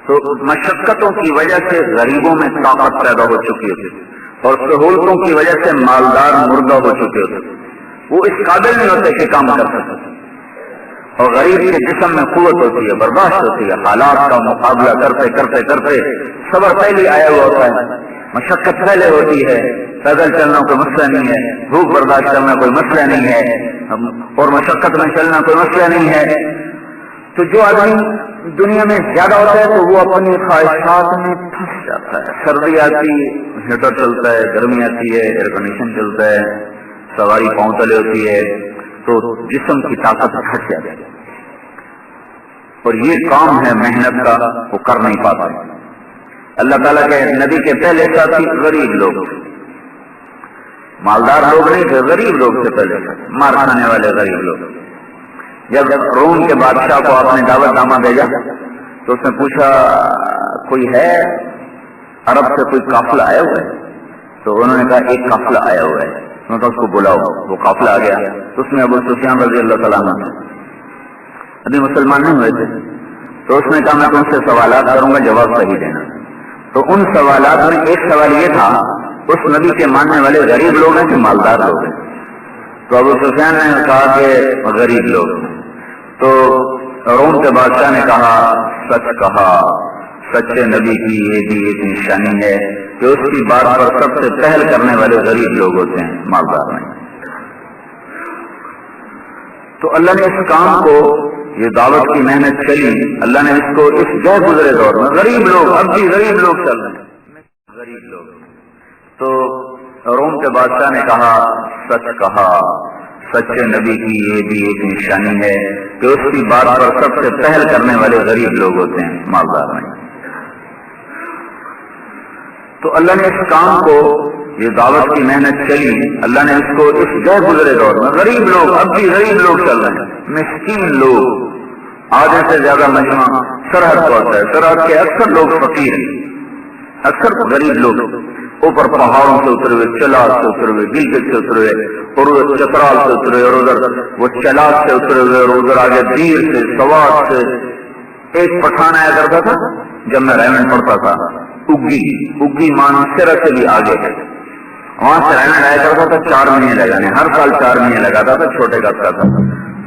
تو مشقتوں کی وجہ سے غریبوں میں طاقت پیدا ہو چکی ہوتی اور سہولتوں کی وجہ سے مالدار مردہ ہو چکے ہوتے، وہ اس قابل نہیں ہوتے کہ کام کر سکتے، اور غریب کے جسم میں قوت ہوتی ہے، برداشت ہوتی ہے، حالات کا مقابلہ کرتے کرتے کرتے صبر پہلے آیا ہوا ہوتا ہے، مشقت پہلے ہوتی ہے، پیدل چلنا کوئی مسئلہ نہیں ہے، بھوک برداشت کرنا کوئی مسئلہ نہیں ہے، اور مشقت میں چلنا کوئی مسئلہ نہیں ہے۔ تو جو آدمی دنیا میں زیادہ ہوتا ہے تو وہ اپنی خواہشات میں پھنس جاتا ہے، سردی آتی ہیٹر چلتا ہے، گرمی آتی ہے ایئر کنڈیشن چلتا ہے، سواری پاؤں تلے ہوتی ہے، تو جسم کی طاقت گھٹ جاتی ہے، اور یہ کام ہے محنت کا، وہ کر نہیں پاتا۔ اللہ تعالیٰ کے نبی کے پہلے ساتھی غریب لوگ تھے، مالدار لوگ نہیں تھے، غریب لوگ تھے، پہلے مار کھانے والے غریب لوگ۔ جب روم کے بادشاہ کو آپ نے دعوت نامہ بھیجا تو اس نے پوچھا کوئی ہے عرب سے کوئی قافلہ آیا ہوا ہے؟ تو انہوں نے کہا ایک قافلہ آیا ہوا ہے، انہوں نے کہا اس کو بلاؤ۔ وہ قافلہ آ گیا، اس میں ابو سفیان رضی اللہ تعالیٰ عنہ ابھی مسلمان نہیں ہوئے تھے، تو اس نے کہا میں تم سے سوالات کروں گا، جواب صحیح دینا۔ تو ان سوالات میں ایک سوال یہ تھا، اس نبی کے ماننے والے غریب لوگ ہیں کہ مالدار لوگ ہیں؟ تو ابو سفیان نے کہا کہ غریب لوگ، تو روم کے بادشاہ نے کہا سچ کہا، سچے نبی کی یہ بھی ایک نشانی ہے کہ اس کی بات پر سب سے پہل کرنے والے غریب لوگ ہوتے ہیں، مالدار نہیں۔ تو اللہ نے اس کام کو، یہ دعوت کی محنت چلی، اللہ نے اس کو اس گہ گزرے دور میں غریب لوگ، اب بھی غریب لوگ چل رہے ہیں، غریب لوگ۔ تو روم کے بادشاہ نے کہا سچ کہا، سچے نبی کی یہ بھی ایک نشانی ہے کہ اس کی بات پر سب سے پہل کرنے والے غریب لوگ ہوتے ہیں، مالدار نہیں۔ تو اللہ نے اس کام کو، یہ دعوت کی محنت چلی، اللہ نے اس کو اس گہ گزرے دور میں غریب لوگ، اب بھی غریب لوگ چل رہے ہیں، مسکین لوگ، آدھے سے زیادہ مجمع سرحد کو ہوتا ہے، سرحد کے اکثر لوگ فقیر ہیں، اکثر غریب لوگ، اوپر پہاڑوں سے اترے ہوئے، چلاس سے اترے ہوئے، گلگت سے اترے ہوئے، اور ادھر چترال سے اترے ہوئے، اور ادھر وہ چلاس سے اترے ہوئے، اور ادھر آگے دیر سے، سوات سے۔ ایک پٹھان آیا کرتا تھا جب میں ریمنڈ پڑھتا تھا، اگی مانسرا سے بھی آگے ہے، وہاں سے ریمنڈ آیا کرتا تھا 4 مہینے لگانے، ہر سال 4 مہینے لگاتا تھا، چھوٹے کا تھا۔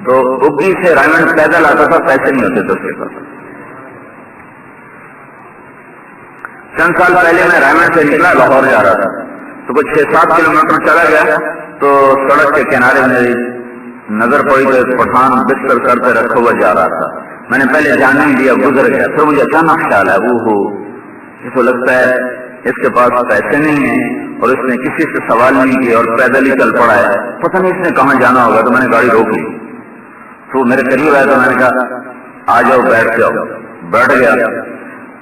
تو اگی سے ریمنڈ پیدل آتا تھا، پیسے نہیں ہوتے تھے اس کے پاس۔ چند سال پہلے میں ریمنڈ سے نکلا، لاہور جا رہا تھا، تو کچھ 6-7 کلومیٹر چلا گیا تو سڑک کے کنارے میری نظر پڑی تو ایک پٹھان بستر سر پہ رکھا ہوا جا رہا تھا۔ میں نے پہلے دھیان نہیں دیا، گزر گیا، پھر مجھے اچانک خیال ہے، اس کو لگتا ہے اس کے پاس پیسے نہیں ہیں اور اس نے کسی سے سوال نہیں کیا اور پیدل ہی چل پڑا ہے، پتہ نہیں اس نے کہاں جانا ہوگا۔ تو میں نے گاڑی روک لی، تو میرے قریب آیا تو میں نے کہا آ جاؤ، بیٹھ جاؤ، بیٹھ گیا۔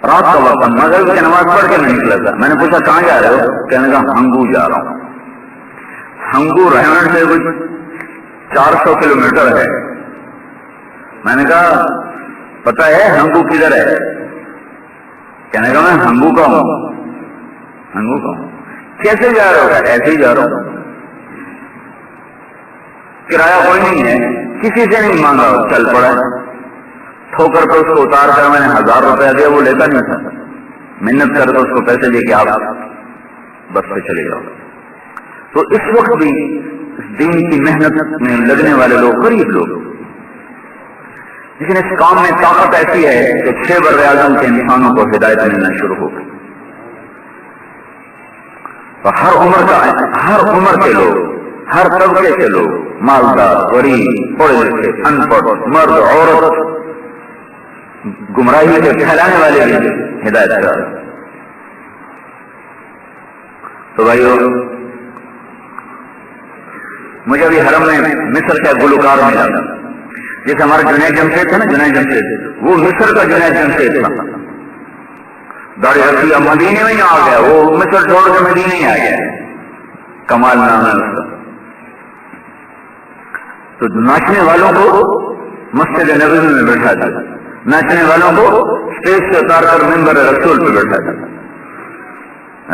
رات کا وقت، مغرب کی نماز پڑھ کے میں نکلا تھا۔ میں نے پوچھا کہاں جا رہے ہو؟ کہنے کا ہنگو جا رہا ہوں۔ ہنگو ریمنڈ سے کچھ 400 کلومیٹر ہے۔ میں نے کہا پتا ہے ہنگو کدھر ہے؟ کہنے کا میں ہنگو کا ہوں۔ ہنگو کا ہوں؟ کیسے جا رہا ہوگا؟ ایسے ہی جا رہا ہوں، کرایہ کوئی نہیں ہے، کسی سے نہیں مانگا، چل پڑا۔ ٹھوکر پہ اس کو اتار کر میں نے 1000 روپیہ دیا، وہ لیتا نہیں تھا، محنت کر تو اس کو پیسے دے کے آپ بس پہ چلے جاؤ۔ تو اس وقت بھی دین کی محنت میں لگنے والے لوگ غریب لوگ، لیکن اس کام میں طاقت ایسی ہے کہ 6 براعظم کے انسانوں کو ہدایت ملنا شروع ہو گئی، اور ہر عمر کے لوگ، ہر طبقے کے لوگ، مالدار، غریب، پڑھے لکھے، ان پڑھ، مرد، عورت، گمراہی کے پھیلانے والے بھی ہدایت کر۔ تو بھائیو، مجھے ابھی حرم میں مصر کا گلوکار ملا، جیسے ہمارا جنید جمشید تھا نا، جنید جمشید، وہ مصر کا جنید جمشید تھا، داڑھی رکھی، اب مدینے میں ہی آ گیا، وہ مصر چھوڑ کے مدینے ہی آ گیا، کمال نام ہے اس کا۔ تو ناچنے والوں کو مسجد نبوی میں بیٹھا تھا، ناچنے والوں کو اسٹیج سے اتار کر منبر رسول پہ بیٹھا تھا۔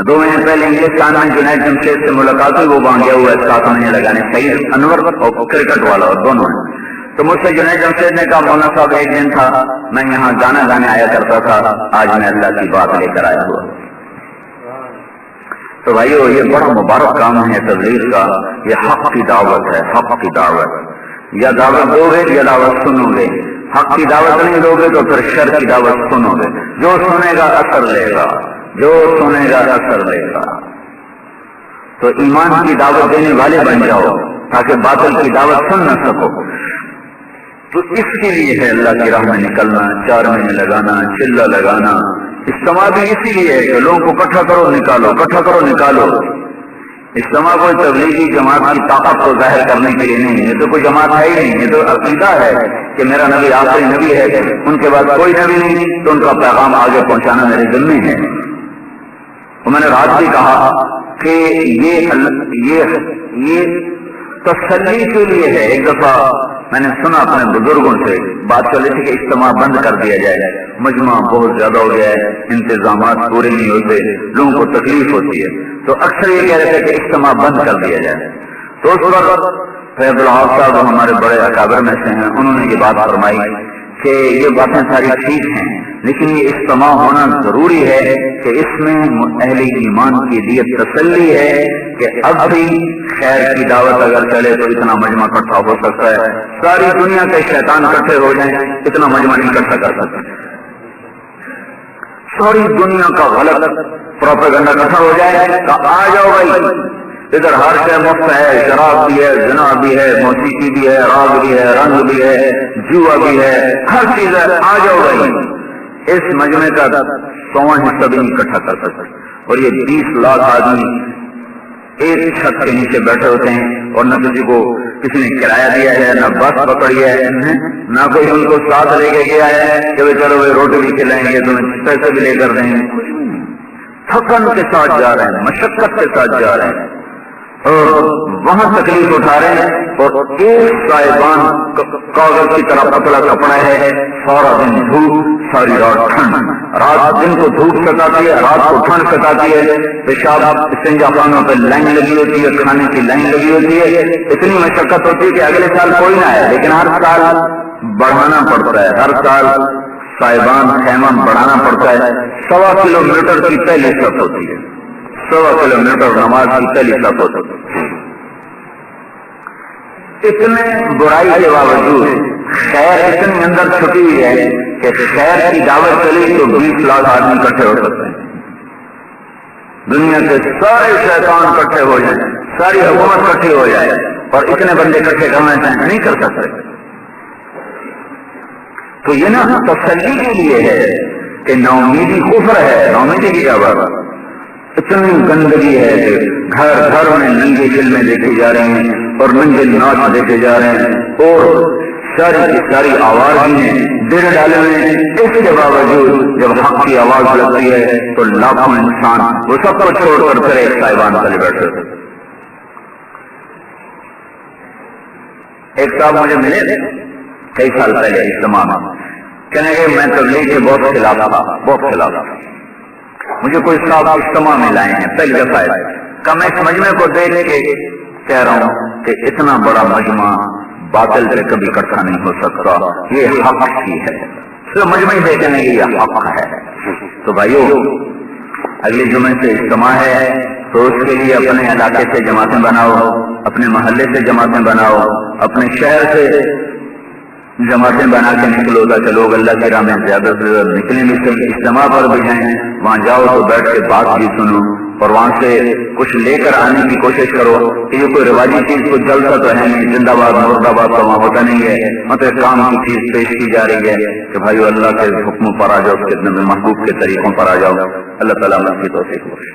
2 مہینے پہلے انگلستان میں جنید جمشید سے ملاقات ہوئی، وہ وہاں گیا ہوا ہے 7 مہینے لگانے، سعید انور اور کرکٹ والا اور دونوں ہیں۔ تو مجھ سے جنید جمشید نے کہا مولانا صاحب ایک دن تھا میں یہاں گانا گانے آیا کرتا تھا، آج میں اللہ کی بات لے کر آیا ہوا۔ تو بھائیو، یہ بڑا مبارک کام ہے تبلیغ کا، یہ حق کی دعوت ہے، حق کی دعوت۔ یا دعوت دو گے یا دعوت سنو گے، حق کی دعوت نہیں دو گے تو پھر شر کی دعوت سنو گے، جو سنے گا اثر لے گا، جو سنے گا اثر لے گا۔ تو ایمان کی دعوت دینے والے بن جاؤ تاکہ باطل کی دعوت سن نہ سکو۔ تو اس کے لیے ہے اللہ کی راہ میں نکلنا، 4 مہینے لگانا، چلہ لگانا۔ اجتماع بھی اسی لیے ہے کہ لوگوں کو اکٹھا کرو نکالو، اکٹھا کرو نکالو۔ اجتماع کوئی تبلیغی جماعت کی طاقت کو ظاہر کرنے کے لیے نہیں، یہ تو کوئی جماعت ہے ہی نہیں، یہ تو عقیدہ ہے کہ میرا نبی آخری نبی ہے، ان کے بعد کوئی نبی نہیں، تو ان کا پیغام آگے پہنچانا میرے ذمہ ہے۔ تو میں نے رات بھی کہا کہ یہ تسلی کے لیے ہے۔ ایک دفعہ میں نے سنا اپنے بزرگوں سے بات چل رہی تھی کہ اجتماع بند کر دیا جائے، مجمع بہت زیادہ ہو گیا ہے، انتظامات پورے نہیں ہوتے، لوگوں کو تکلیف ہوتی ہے، تو اکثر یہ کہہ رہے تھے کہ اجتماع بند کر دیا جائے۔ تو اس وقت فیض الحق صاحب ہمارے بڑے اکابر میں سے ہیں، انہوں نے یہ بات فرمائی کہ یہ باتیں ساری ٹھیک ہیں، لیکن یہ اجتماع ہونا ضروری ہے کہ اس میں اہل ایمان کے لیے تسلی ہے کہ اب بھی خیر کی دعوت اگر چلے تو اتنا مجمع اکٹھا ہو سکتا ہے، ساری دنیا کے شیطان اکٹھے ہو جائیں اتنا مجمع نہیں اکٹھا کر سکتا، ساری دنیا کا غلط پروپیگنڈا اکٹھا ہو جائے تو آ جاؤ بھائی، ادھر ہر شے مفت ہے، شراب بھی ہے، زنا بھی ہے، موسیقی بھی ہے، راگ بھی ہے، رنگ بھی ہے، جوا بھی ہے، ہر چیز ہے، آ جاؤ بھائی۔ اس مجمع کا 100واں حصہ بھی نہیں اکٹھا کر سکتے، اور یہ 20 لاکھ آدمی ایک چھت کے نیچے بیٹھے ہوتے ہیں، اور نہ کسی نے کرایہ دیا ہے، نہ بس پکڑی ہے، نہ کوئی ان کو ساتھ لے کے گیا ہے کہ چلو بھائی روٹی بھی کھلائیں گے، تمہیں پیسے بھی لے کر دیں گے، تھکن کے ساتھ جا رہے ہیں، مشقت کے ساتھ جا رہے ہیں، اور وہاں تکلیف اٹھا رہے ہیں، اور ایک صاحبان کاغذ کی طرح پتلا کپڑا ہے، سارا دن دھوپ، ساری رات ٹھنڈ، رات دن کو دھوپ ستاتی ہے، رات کو ٹھنڈ ستاتی ہے، پیشاب استنجا خانوں پہ لائن لگی ہوتی ہے، کھانے کی لائن لگی ہوتی ہے، اتنی مشقت ہوتی ہے کہ اگلے سال کوئی نہ آئے، لیکن ہر سال بڑھانا پڑتا ہے، ہر سال صاحبان خیمہ بڑھانا پڑتا ہے، 1.25 کلومیٹر کی پہلی صف ہوتی ہے، 1.25 کلومیٹر نماز کی پہلی صف ہوتی ہے۔ اتنے برائی کے باوجود خیر اتنی اندر چھپی ہوئی ہے کہ خیر کی دعوت چلی تو 20 لاکھ آدمی اکٹھے ہو سکتے ہیں، دنیا کے سارے شیطان اکٹھے ہو جائیں، ساری حکومت اکٹھی ہو جائے، اور اتنے بندے اکٹھے کرنا چاہیں نہیں کر سکتے۔ تو یہ نا تسلی کے لیے ہے کہ ناامیدی کفر ہے، ناامیدی کی کیا بات، اتنی گندگی ہے کہ گھر گھر میں ننگی فلمیں دیکھی جا رہی ہیں اور ننگے ناچ دیکھے جا رہے ہیں، اور ساری کی ساری آوازیں دل ڈالے ہوئے ہیں، اس کے باوجود جب حق کی آواز لگتی ہے تو لاکھوں انسان وہ سب کو چھوڑ کر پھر ایک صاحبان تلے بیٹھے ہوتے۔ ایک صاحب مجھے ملے تھے کئی سال پہلے اجتماع میں، کہنے کہ میں تبلیغ کے بہت خلاف تھا، بہت خلاف تھا، مجھے کوئی صاحب اجتماع میں لائے ہیں پہلی دفعہ کہ میں اس مجمع کو دیکھ کے کہہ رہا ہوں کہ اتنا بڑا مجمع باطل سے کبھی اکٹھا نہیں ہو سکتا، یہ حق ہی ہے، صرف مجمع ہی دیکھنے کے یہ حق ہے۔ تو بھائیو اگلے جمعے سے اجتماع ہے تو اس کے لیے اپنے علاقے سے جماعتیں بناؤ، اپنے محلے سے جماعتیں بناؤ، اپنے شہر سے جماعتیں بنا کے نکلو تاکہ لوگ اللہ کی راہ میں زیادہ سے زیادہ نکلیں بھی صحیح، اجتماع پر بھی جائیں، وہاں جاؤ تو بیٹھ کے بات بھی سنو، اور وہاں سے کچھ لے کر آنے کی کوشش کرو کہ یہ کوئی رواجی چیز کو جلتا تو ہے نہیں، زندہ باد مرد آباد تو وہاں ہوتا نہیں ہے، مطلب کام کی چیز پیش کی جا رہی ہے کہ بھائیو اللہ کے حکموں پر آ جاؤ، اس کے محبوب کے طریقوں پر آ جاؤ، اللہ تعالیٰ ہم کی توفیق بخشے۔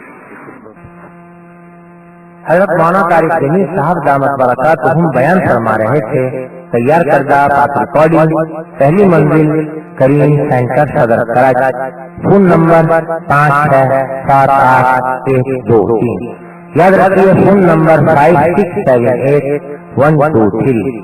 حضرت مولانا طارق جمیل صاحب دامت برکاتہم بیان فرما رہے تھے۔ تیار کردہ پاک ریکارڈنگ، پہلی منزل کریم سینٹر صدر کراچی، فون نمبر 56788123، یاد رکھیے فون نمبر 56788123۔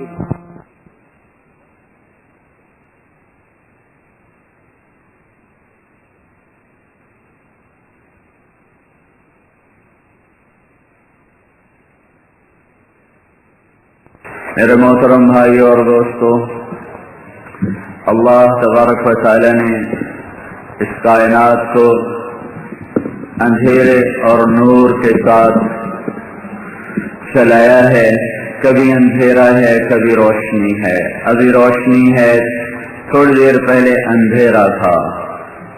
میرے محترم بھائی اور دوستو، اللہ تبارک و تعالی نے اس کائنات کو اندھیرے اور نور کے ساتھ چلایا ہے، کبھی اندھیرا ہے کبھی روشنی ہے، ابھی روشنی ہے، تھوڑی دیر پہلے اندھیرا تھا،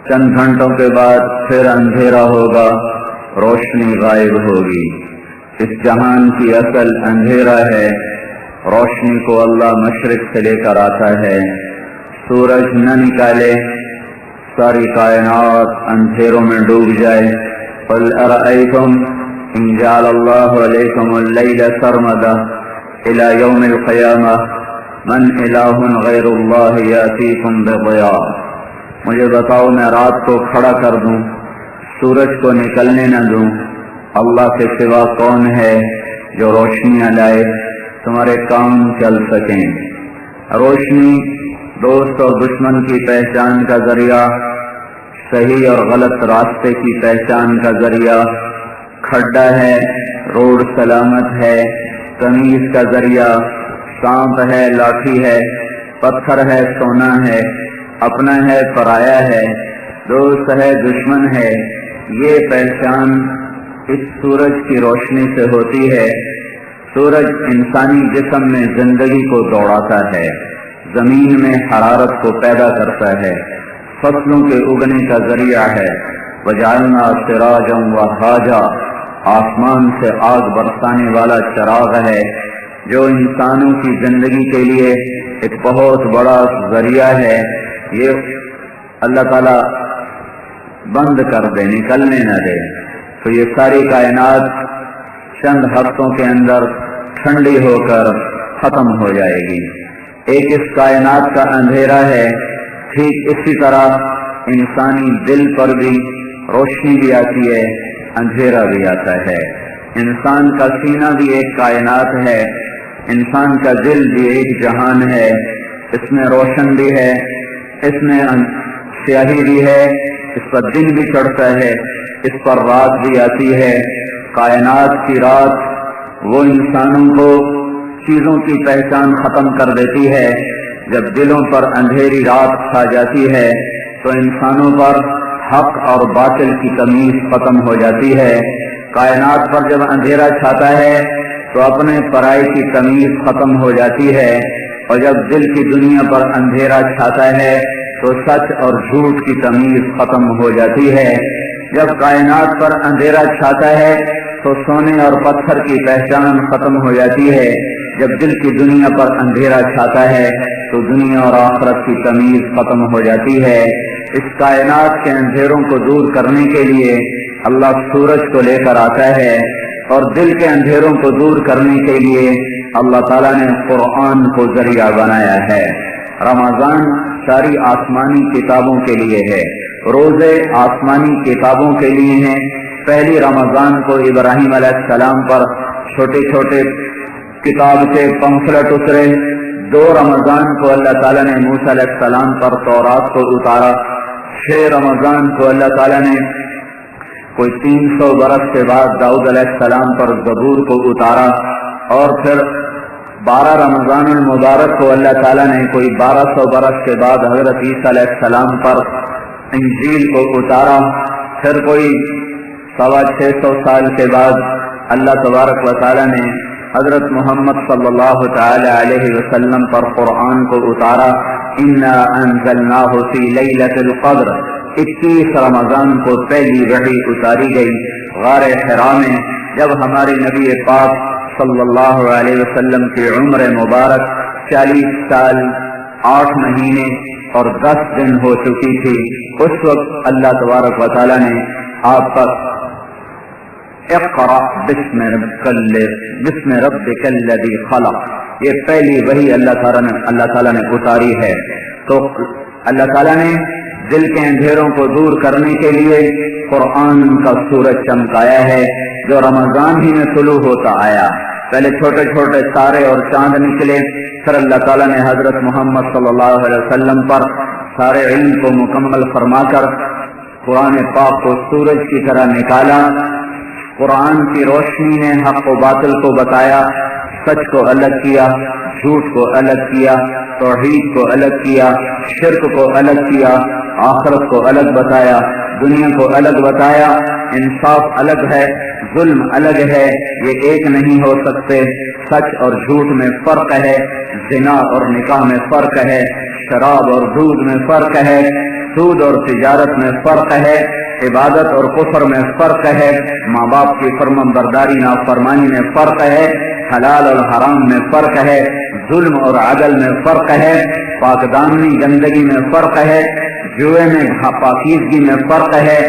چند گھنٹوں کے بعد پھر اندھیرا ہوگا، روشنی غائب ہوگی۔ اس جہان کی اصل اندھیرا ہے، روشنی کو اللہ مشرق سے لے کر آتا ہے، سورج نہ نکالے ساری کائنات اندھیروں میں ڈوب جائے۔ قل ارأیتم ان جعل اللہ علیکم اللیل سرمدا الى یوم القیامہ من الہ غیر اللہ یاتیکم بضیاء، مجھے بتاؤ میں رات کو کھڑا کر دوں، سورج کو نکلنے نہ دوں، اللہ کے سوا کون ہے جو روشنیاں لائے تمہارے کام چل سکیں۔ روشنی دوست اور دشمن کی پہچان کا ذریعہ، صحیح اور غلط راستے کی پہچان کا ذریعہ، کھڈا ہے روڈ سلامت ہے تمیز کا ذریعہ، سانپ ہے لاٹھی ہے پتھر ہے سونا ہے، اپنا ہے پرایا ہے، دوست ہے دشمن ہے، یہ پہچان اس سورج کی روشنی سے ہوتی ہے۔ سورج انسانی جسم میں زندگی کو دوڑاتا ہے، زمین میں حرارت کو پیدا کرتا ہے، فصلوں کے اگنے کا ذریعہ ہے۔ وجعلنا سراجا وہاجا، آسمان سے آگ برسانے والا چراغ ہے جو انسانوں کی زندگی کے لیے ایک بہت بڑا ذریعہ ہے۔ یہ اللہ تعالیٰ بند کر دے، نکلنے نہ دے تو یہ ساری کائنات چند ہفتوں کے اندر ٹھنڈی ہو کر ختم ہو جائے گی۔ ایک اس کائنات کا اندھیرا ہے، ٹھیک اسی طرح انسانی دل پر بھی روشنی بھی آتی ہے، اندھیرا بھی آتا ہے۔ انسان کا سینہ بھی ایک کائنات ہے، انسان کا دل بھی ایک جہان ہے، اس میں روشن بھی ہے، اس میں سیاہی بھی ہے، اس پر دن بھی چڑھتا ہے، اس پر رات بھی آتی ہے۔ کائنات کی رات وہ انسانوں کو چیزوں کی پہچان ختم کر دیتی ہے۔ جب دلوں پر اندھیری رات چھا جاتی ہے تو انسانوں پر حق اور باطل کی تمیز ختم ہو جاتی ہے۔ کائنات پر جب اندھیرا چھاتا ہے تو اپنے پرائی کی تمیز ختم ہو جاتی ہے، اور جب دل کی دنیا پر اندھیرا چھاتا ہے تو سچ اور جھوٹ کی تمیز ختم ہو جاتی ہے۔ جب کائنات پر اندھیرا چھاتا ہے تو سونے اور پتھر کی پہچان ختم ہو جاتی ہے۔ جب دل کی دنیا پر اندھیرا چھاتا ہے تو دنیا اور آخرت کی تمیز ختم ہو جاتی ہے۔ اس کائنات کے اندھیروں کو دور کرنے کے لیے اللہ سورج کو لے کر آتا ہے، اور دل کے اندھیروں کو دور کرنے کے لیے اللہ تعالیٰ نے قرآن کو ذریعہ بنایا ہے۔ رمضان ساری آسمانی کتابوں کے لیے ہے، روزے آسمانی کتابوں کے لیے ہیں۔ پہلی رمضان کو ابراہیم علیہ السلام پر چھوٹے چھوٹے کتاب کے پمفلٹ اترے، 2 رمضان کو اللہ تعالیٰ نے موسیٰ علیہ السلام پر تورات کو اتارا، 6 رمضان کو اللہ تعالیٰ نے کوئی 300 برس کے بعد داؤد علیہ السلام پر زبور کو اتارا، اور پھر 12 رمضان المبارک کو اللہ تعالیٰ نے کوئی 1200 برس کے بعد حضرت عیسیٰ علیہ السلام پر انجیل کو اتارا، پھر کوئی 650 سال کے بعد اللہ تبارک و تعالیٰ نے حضرت محمد صلی اللہ تعالی علیہ وسلم پر قرآن کو اتارا۔ انا انزلناہ فی لیلۃ القدر، 21 رمضان کو پہلی وحی اتاری گئی غار حرا میں، جب ہمارے نبی پاک صلی اللہ علیہ وسلم کی عمر مبارک 40 سال 8 مہینے اور 10 دن ہو چکی تھی۔ اس وقت اللہ تبارک و تعالی نے آپ پر اقرأ بسم ربک الذی خلق، یہ پہلی وحی اللہ تعالیٰ نے اتاری ہے۔ تو اللہ تعالیٰ نے دل کے اندھیروں کو دور کرنے کے لیے قرآن کا سورج چمکایا ہے، جو رمضان ہی میں طلوع ہوتا آیا۔ پہلے چھوٹے چھوٹے تارے اور چاند نکلے، پھر اللہ تعالیٰ نے حضرت محمد صلی اللہ علیہ وسلم پر سارے علم کو مکمل فرما کر قرآن پاک کو سورج کی طرح نکالا۔ قرآن کی روشنی نے حق و باطل کو بتایا، سچ کو الگ کیا، جھوٹ کو الگ کیا، توحید کو الگ کیا، شرک کو الگ کیا، آخرت کو الگ بتایا، دنیا کو الگ بتایا۔ انصاف الگ ہے، ظلم الگ ہے، یہ ایک نہیں ہو سکتے۔ سچ اور جھوٹ میں فرق ہے، زنا اور نکاح میں فرق ہے، شراب اور دودھ میں فرق ہے، سود اور تجارت میں فرق ہے، عبادت اور کفر میں فرق ہے، ماں باپ کی فرمان برداری نافرمانی میں فرق ہے، حلال اور حرام میں فرق ہے، ظلم اور عدل میں فرق ہے، پاک دامنی گندگی میں فرق ہے، جوئے میں پاکیزگی میں فرق ہے،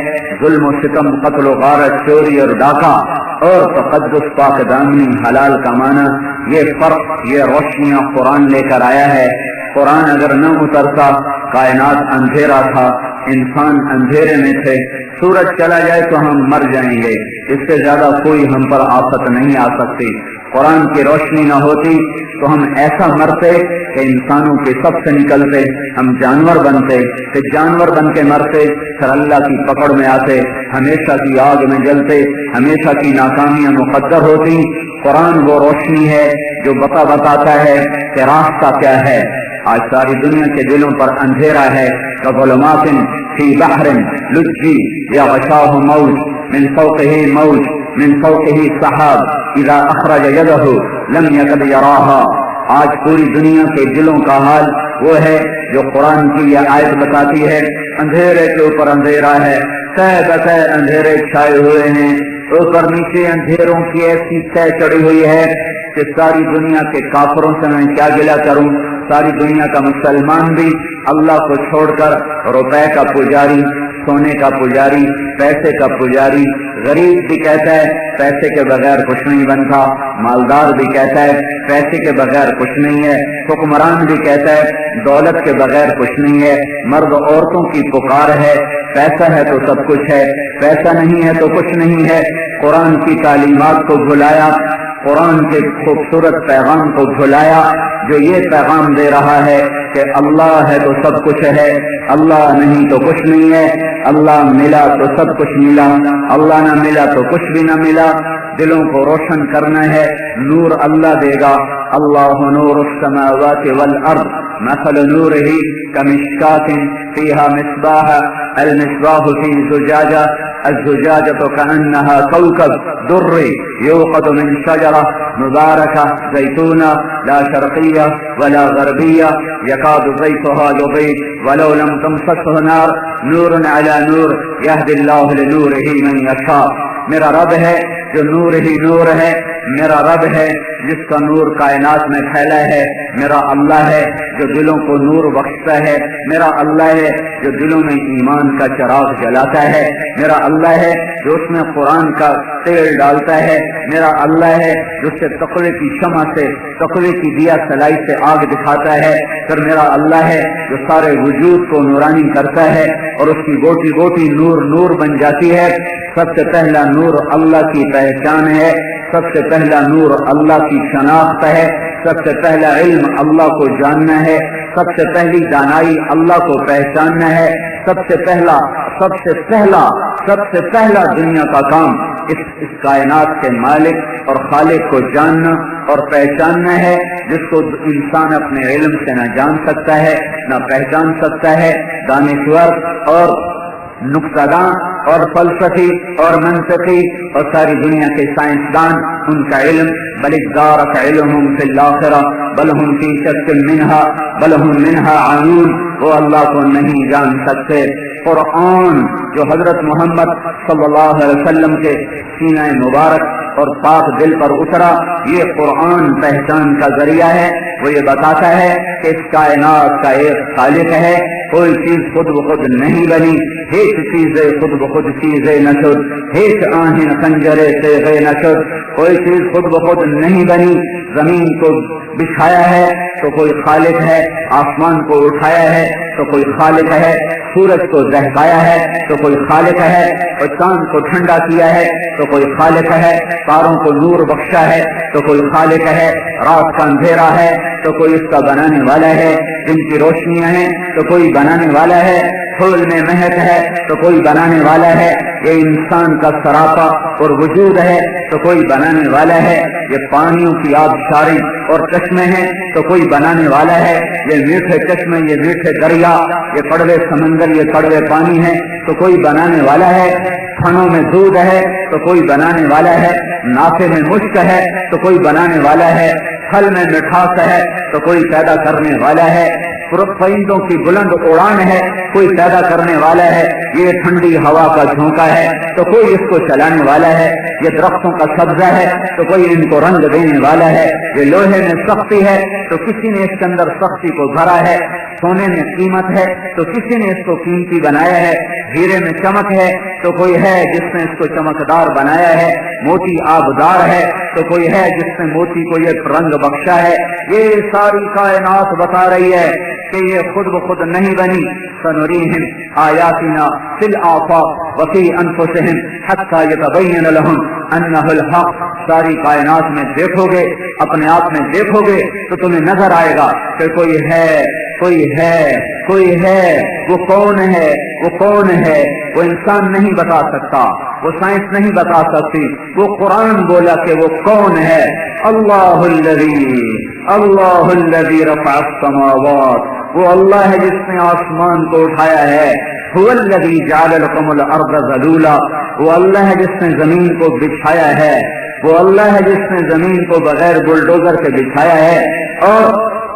ظلم و ستم قتل و غارت چوری اور ڈاکہ اور تقدس پاک دامنی حلال کمانا، یہ فرق یہ روشنیاں قرآن لے کر آیا ہے۔ قرآن اگر نہ اترتا، کائنات اندھیرا تھا، انسان اندھیرے میں تھے، سورج چلا جائے تو ہم مر جائیں گے، اس سے زیادہ کوئی ہم پر آفت نہیں آ سکتی۔ قرآن کی روشنی نہ ہوتی تو ہم ایسا مرتے کہ انسانوں کے سب سے نکلتے، ہم جانور بنتے، کہ جانور بن کے مرتے، پھر اللہ کی پکڑ میں آتے، ہمیشہ کی آگ میں جلتے، ہمیشہ کی ناکامیاں مقدر ہوتی۔ قرآن وہ روشنی ہے جو بتاتا ہے کہ راستہ کیا ہے۔ آج ساری دنیا کے دلوں پر اندھیرا ہے. كظلمات في بحر لجي يغشاه موج من فوقه موج من فوقه سحاب اذا اخرج يده لم يكد يراها. آج پوری دنیا کے دلوں کا حال وہ ہے جو قرآن کی یہ آیت بتاتی ہے. اندھیرے کے اوپر اندھیرا ہے، تہ بتہ اندھیرے چھائے ہوئے ہیں، اوپر نیچے اندھیروں کی ایسی تہ چڑھی ہوئی ہے کہ ساری دنیا کے کافروں سے میں کیا گلہ کروں. ساری دنیا کا مسلمان بھی اللہ کو چھوڑ کر روپے کا پجاری، سونے کا پجاری، پیسے کا پجاری، غریب بھی کہتا ہے پیسے کے بغیر کچھ نہیں بنتا، مالدار بھی کہتا ہے پیسے کے بغیر کچھ نہیں ہے، حکمران بھی کہتا ہے دولت کے بغیر کچھ نہیں ہے. مرد عورتوں کی پکار ہے پیسہ ہے تو سب کچھ ہے، پیسہ نہیں ہے تو کچھ نہیں ہے. قرآن کی تعلیمات کو بھلایا، قرآن کے خوبصورت پیغام کو بھلایا جو یہ پیغام دے رہا ہے کہ اللہ ہے تو سب کچھ ہے، اللہ نہیں تو کچھ نہیں ہے، اللہ ملا تو سب کچھ ملا، اللہ نہ ملا تو کچھ بھی نہ ملا. دلوں کو روشن کرنا ہے، نور اللہ دے گا. اللہ نور السماوات والارض مثل نورہ کمشکاۃ فیہا مصباح المصباح فی زجاجہ الزجاجۃ کأنہا کوکب درّی یوقد من شجرہ مبارکہ زیتونہ لا شرقیہ ولا غربیہ یکاد زیتہا یضیء ولو لم تمسسہ نار نور علی نور یہدی اللہ لنورہ من یشاء. میرا رب ہے جو نور ہی نور ہے، میرا رب ہے جس کا نور کائنات میں پھیلا ہے، میرا اللہ ہے جو دلوں کو نور بخشتا ہے، میرا اللہ ہے جو دلوں میں ایمان کا چراغ جلاتا ہے، میرا اللہ ہے جو اس میں قرآن کا تیل ڈالتا ہے، میرا اللہ ہے جو اس سے تقوی کی شمع سے، تقوی کی دیا سلائی سے آگ دکھاتا ہے. پھر میرا اللہ ہے جو سارے وجود کو نورانی کرتا ہے اور اس کی گوٹی گوٹی نور نور بن جاتی ہے. سب سے پہلا نور اللہ کی پہچان ہے، سب سے پہلا نور اللہ کی شناخت ہے، سب سے پہلا علم اللہ کو جاننا ہے، سب سے پہلی دانائی اللہ کو پہچاننا ہے، سب سے پہلا دنیا کا کام اس کائنات کے مالک اور خالق کو جاننا اور پہچاننا ہے، جس کو انسان اپنے علم سے نہ جان سکتا ہے نہ پہچان سکتا ہے. دانشور اور نقطہ داں اور فلسفی اور منطقی اور ساری دنیا کے سائنسدان ان کا علم بل ادارک علمہم فی الآخرہ بل ہم فی شک منہا بل ہم منہا عمون، وہ اللہ کو نہیں جان سکتے. قرآن جو حضرت محمد صلی اللہ علیہ وسلم کے سینہ مبارک اور پاک دل پر اترا، یہ قرآن پہچان کا ذریعہ ہے. وہ یہ بتاتا ہے کہ اس کائنات کا ایک خالق ہے، کوئی چیز خود بخود نہیں بنی، ہیچ چیزیں خود بخود چیزیں نہ شد، ہیچ آہن خنجرے تیغے نہ شد، کوئی چیز خود بخود نہیں بنی. زمین کو بچھایا ہے تو کوئی خالق ہے، آسمان کو اٹھایا ہے تو کوئی خالق ہے، سورج کو دہکایا ہے تو کوئی خالق ہے، اور چاند کو ٹھنڈا کیا ہے تو کوئی خالق ہے، تاروں کو نور بخشا ہے تو کوئی خالق ہے، رات کا اندھیرا ہے تو کوئی اس کا بنانے والا ہے، دن کی روشنیاں ہیں تو کوئی بنانے والا ہے، پھول میں مہک ہے تو کوئی بنانے والا ہے، یہ انسان کا سراپا اور وجود ہے تو کوئی بنانے والا ہے، یہ پانیوں کی آبشاریں اور چشمے ہیں تو کوئی بنانے والا ہے، یہ میٹھے چشمے، یہ میٹھے دریا، یہ کڑوے سمندر، یہ کڑوے پانی ہیں تو کوئی بنانے والا ہے. کھانوں میں دودھ ہے تو کوئی بنانے والا ہے، نافے میں مشک ہے تو کوئی بنانے والا ہے، پھل میں مٹھاس ہے تو کوئی پیدا کرنے والا ہے، پرندوں کی بلند اڑان ہے کوئی پیدا کرنے والا ہے، یہ ٹھنڈی ہوا کا جھونکا ہے تو کوئی اس کو چلانے والا ہے، یہ درختوں کا سبزہ ہے تو کوئی ان کو رنگ دینے والا ہے، یہ لوہے میں سختی ہے تو کسی نے اس کے اندر سختی کو بھرا ہے، سونے میں قیمت ہے تو کسی نے اس کو قیمتی بنایا ہے، ہیرے میں چمک ہے تو کوئی ہے جس نے اس کو چمکدار بنایا ہے، موتی آبدار ہے تو کوئی ہے جس نے موتی کو یہ رنگ بخشا ہے. یہ ساری کائنات بتا رہی ہے کہ یہ خود بخود نہیں بنی. سنریہم آیاتنا فی الآفاق وفی انفسہم حتی یتبین لہم انہ الحق. ساری کائنات میں دیکھو گے، اپنے آپ میں دیکھو گے تو تمہیں نظر آئے گا کہ کوئی ہے، کوئی ہے، کوئی ہے. وہ کون ہے؟ وہ کون ہے؟ وہ انسان نہیں بتا سکتا، وہ سائنس نہیں بتا سکتی، وہ قرآن بولا کہ وہ کون ہے۔ اللہ الذی رفع السماوات، وہ اللہ ہے جس نے آسمان کو اٹھایا ہے۔ هو الذی جعل لکم الارض ذلولا، وہ اللہ ہے جس نے زمین کو بچھایا ہے، وہ اللہ ہے جس نے زمین کو بغیر بلڈوزر کے بچھایا ہے۔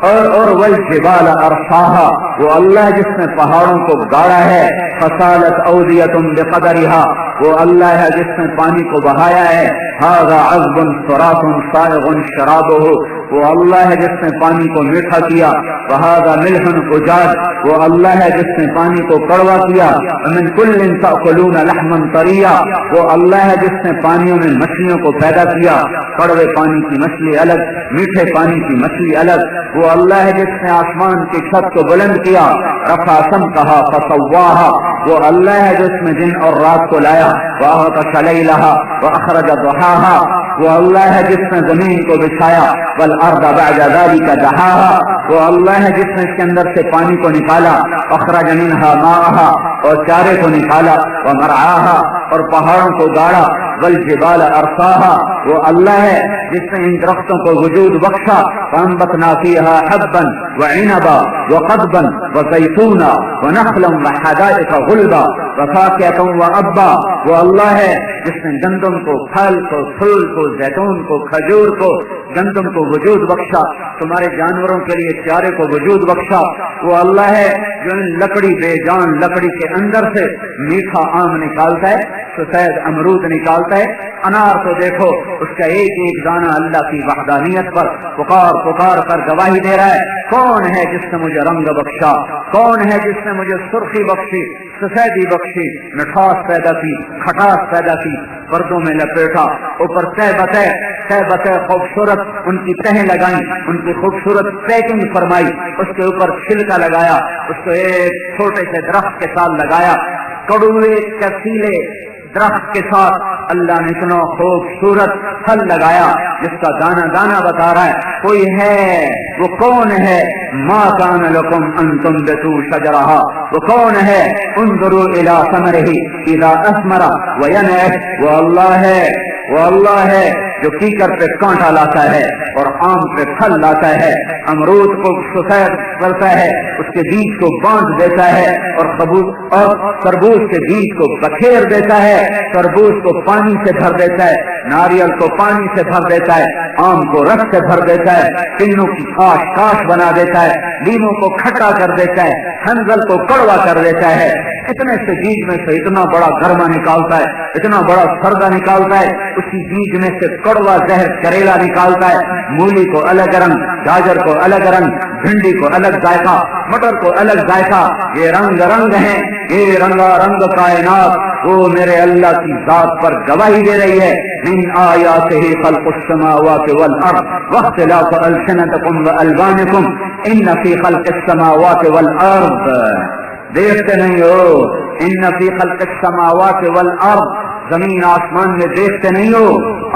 اور والجبال ارساہا، وہ اللہ ہے جس نے پہاڑوں کو گاڑا ہے۔ فصالت اودیۃ بقدرها، وہ اللہ ہے جس نے پانی کو بہایا ہے۔ ھذا عذب فرات سائغ شرابه، وہ اللہ ہے جس نے پانی کو میٹھا کیا۔ وھذا ملح اجاج، وہ اللہ ہے جس نے پانی کو کڑوا کیا۔ ومن کل تأکلون لحما طریا، وہ اللہ ہے جس نے پانیوں میں مچھلیوں کو پیدا کیا، کڑوے پانی کی مچھلی الگ، میٹھے پانی کی مچھلی الگ۔ وہ اللہ ہے جس نے آسمان کی چھت کو بلند کیا۔ رفع سمکہا فسواہا، وہ اللہ ہے جس نے دن اور رات کو لایا۔ وأغطش لیلہا وأخرج ضحاہا، وہ اللہ ہے جس نے زمین کو بچھایا۔ والارض بعد ذلك دحاہا، وہ اللہ ہے جس نے اس کے اندر سے پانی کو نکالا۔ اخرج منہا ماءہا، اور چارے کو نکالا۔ ومرعاہا، اور پہاڑوں کو گاڑا۔ والجبال ارساہا، وہ اللہ ہے جس نے ان درختوں کو وجود بخشا۔ فانبتنا فیہا حبا وعنبا وقضبا وزیتونا ونخلا وحدائق غلبا وفاکہۃ وابا، وہ اللہ ہے جس نے گندم کو، پھل کو، پھول کو، زیتون کو، کھجور کو، گندم کو وجود بخشا، تمہارے جانوروں کے لیے چارے کو وجود بخشا۔ وہ اللہ ہے جو ان لکڑی بے جان لکڑی کے اندر سے میٹھا آم نکالتا ہے، سفید امرود نکالتا ہے۔ انار تو دیکھو اس کا ایک ایک دانہ اللہ کی وحدانیت پر پکار پکار کر گواہی دے رہا ہے۔ کون ہے جس نے مجھے رنگ بخشا، کون ہے جس نے مجھے سرخی بخشی، سفیدی بخشی، مٹھاس پیدا کی، کھٹاس پیدا کی، پردوں میں لپیٹا، اوپر تہ بتہ خوبصورت ان کی تہیں لگائیں، ان کی خوبصورت پیکنگ فرمائی، اس کے اوپر چھلکا لگایا، اس کو ایک چھوٹے سے درخت کے ساتھ لگایا، کڑوے کسیلے درخت کے ساتھ اللہ نے اتنا خوبصورت پھل لگایا جس کا دانا دانا بتا رہا ہے کوئی ہے۔ وہ کون ہے؟ ما کان لکم ان تنبتوا شجرہا، وہ کون ہے؟ انظروا الی ثمرہ اذا اثمر وینعہ، وہ اللہ ہے، وہ اللہ ہے جو کیکر پہ کانٹا لاتا ہے اور آم پہ پھل لاتا ہے، امرود کو سفید کرتا ہے، اس کے بیج کو باندھ دیتا ہے، اور تربوز کے بیج کو بکھیر دیتا ہے، تربوز کو پانی سے بھر دیتا ہے، ناریل کو پانی سے بھر دیتا ہے، آم کو رس سے بھر دیتا ہے، کنوں کی کاش بنا دیتا ہے، لیموں کو کھٹا کر دیتا ہے، ہنزل کو کڑوا کر دیتا ہے۔ اتنے سے بیج میں سے اتنا بڑا گرما نکالتا ہے، اتنا بڑا سردا نکالتا ہے، اسی بیج میں سے کڑوا زہر کریلا نکالتا ہے، مولی کو الگ رنگ، گاجر کو الگ رنگ، بھنڈی کو الگ ذائقہ، مٹر کو الگ ذائقہ، یہ رنگ رنگ ہیں، یہ رنگا رنگ کائنات وہ میرے اللہ کی ذات پر گواہی دے رہی ہے۔ من آیاتہ خلق السماوات والارض واختلاف السنتکم والوانکم ان فی خلق السماوات والارض، دیکھتے نہیں ہو؟ ان فی خلق السماوات والارض، زمین آسمان میں دیکھتے نہیں ہو؟